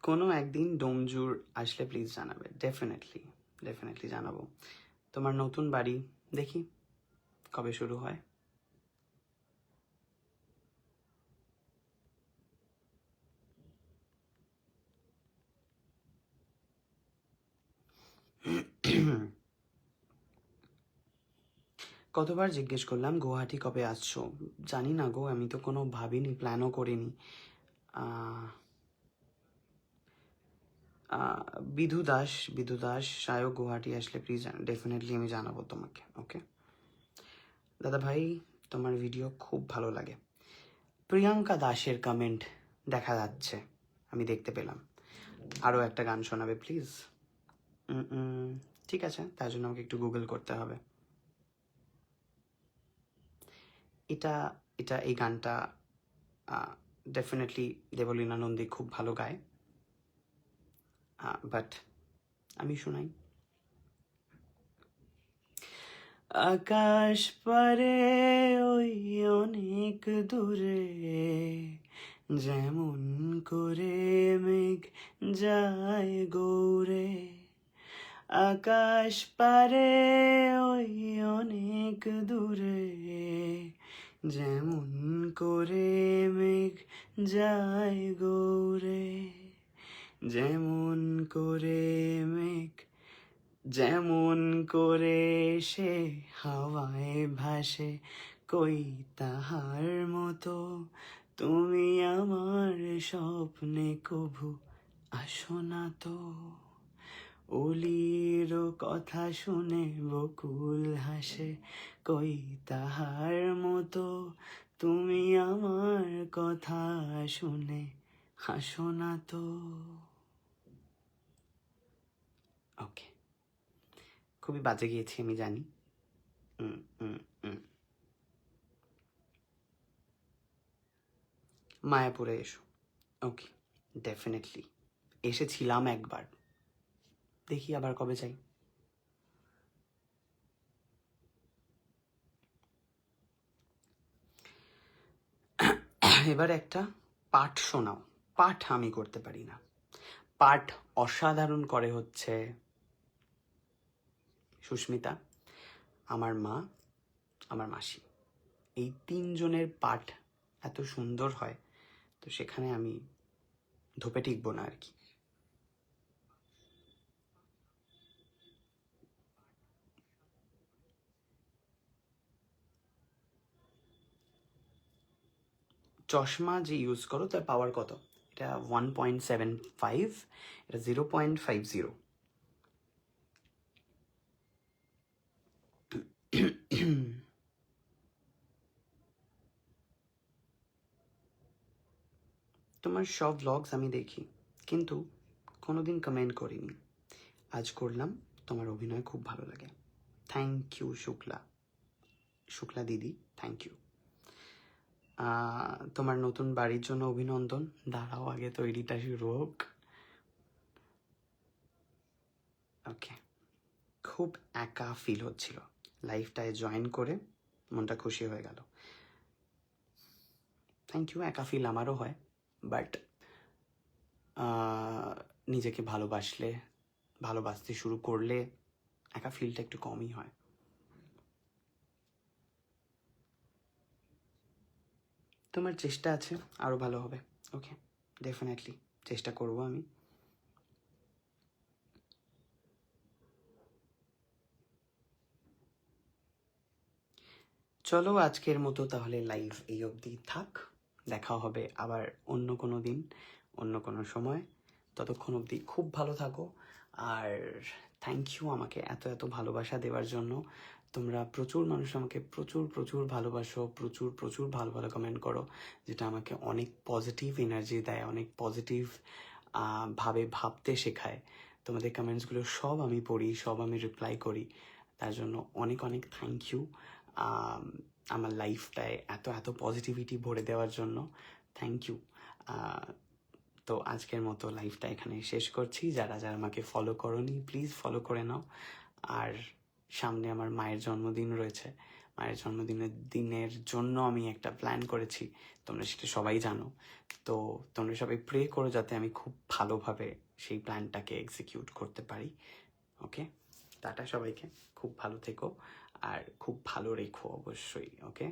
কোনো একদিন ডোমজুর আসলে প্লিজ জানাবে, ডেফিনেটলি ডেফিনেটলি জানাবো। তোমার নতুন বাড়ি দেখি কবে শুরু হয়। কতবার জিজ্ঞেস করলাম গুয়াহাটি কবে আসছো, জানি না গো, আমি তো কোনো ভাবিনি, প্ল্যানও করিনি। বিধু দাস সায়ক গুয়াহাটি আসলে প্লিজ ডেফিনেটলি আমি জানাবো তোমাকে। ওকে দাদা ভাই, তোমার ভিডিও খুব ভালো লাগে। প্রিয়াঙ্কা দাসের কমেন্ট দেখা যাচ্ছে, আমি দেখতে পেলাম। আরও একটা গান শোনাবে প্লিজ? ঠিক আছে, তার জন্য আমাকে একটু গুগল করতে হবে। এটা এটা এই গানটা ডেফিনেটলি দেবলীনা নন্দী খুব ভালো গায়, বাট আমি শোনাই। আকাশ পারে ওই অনেক দূরে, যেমন করে মেঘ যায় গৌরে। আকাশ পারে ওই অনেক দূরে, যেমন করে মেঘ যায় গৌরে। যেমন করে মেঘ, যেমন করে সে হাওয়ায় ভাসে, কই তাহার মতো তুমি আমার স্বপ্নে কভু আসো না তো। অলির কথা শুনে বকুল হাসে, কই তাহার মতো তুমি আমার কথা শুনে হাসো না তো। ওকে, খুবই বাজে গিয়েছি আমি জানি। মায়াপুরে এসো। ওকে, ডেফিনেটলি এসেছিলাম একবার, দেখি আবার কবে যাই। এবার একটা পাঠ শোনাও। পাঠ আমি করতে পারি না, পাঠ অসাধারণ করে হচ্ছে সুস্মিতা, আমার মা, আমার মাসি। এই তিনজনের পাঠ এত সুন্দর হয়, তো সেখানে আমি ধোপে টিকবো না আর কি। চশমা যে ইউজ করো তার পাওয়ার কত? এটা 1.75, এটা 0.50। তোমার সব ভ্লগস আমি দেখি, কিন্তু কোনোদিন কমেন্ট করিনি, আজ করলাম। তোমার অভিনয় খুব ভালো লাগে। থ্যাংক ইউ শুক্লা দিদি, থ্যাংক ইউ। তোমার নতুন বাড়ির জন্য অভিনন্দন। দাঁড়াও আগে তৈরিটা শুরু হোক। ওকে, খুব একা ফিল হচ্ছিল, লাইফটায় জয়েন করে মনটা খুশি হয়ে গেল। থ্যাংক ইউ, একা ফিল আমারও হয়, বাট নিজেকে ভালোবাসলে, ভালোবাসতে শুরু করলে একা ফিলটা একটু কমই হয়। তোমার চেষ্টা আছে, আরও ভালো হবে। ওকে, ডেফিনেটলি চেষ্টা করব আমি। চলো আজকের মতো তাহলে লাইভ এই অবধি থাক। দেখা হবে আবার অন্য কোনো দিন, অন্য কোনো সময়। ততক্ষণ অবধি খুব ভালো থাকো। আর থ্যাংক ইউ আমাকে এত এত ভালোবাসা দেওয়ার জন্য। তোমরা প্রচুর মানুষ আমাকে প্রচুর প্রচুর ভালোবাসো, প্রচুর প্রচুর ভালো ভালো কমেন্ট করো, যেটা আমাকে অনেক পজিটিভ এনার্জি দেয়, অনেক পজিটিভ ভাবে ভাবতে শেখায়। তোমাদের কমেন্টসগুলো সব আমি পড়ি, সব আমি রিপ্লাই করি। তার জন্য অনেক অনেক থ্যাংক ইউ আমার লাইফটায় এত এত পজিটিভিটি ভরে দেওয়ার জন্য। Thank you. তো আজকের মতো লাইফটা এখানে শেষ করছি। যারা যারা আমাকে ফলো করোনি প্লিজ ফলো করে নাও। আর সামনে আমার মায়ের জন্মদিন রয়েছে। মায়ের দিনের জন্য আমি একটা প্ল্যান করেছি, তোমরা সেটা সবাই জানো। তো তোমরা সবাই প্রে করো যাতে আমি খুব ভালোভাবে সেই প্ল্যানটাকে এক্সিকিউট করতে পারি। ওকে, টাটা সবাইকে, খুব ভালো থেকো আর খুব ভালো রেখো অবশ্যই। ওকে।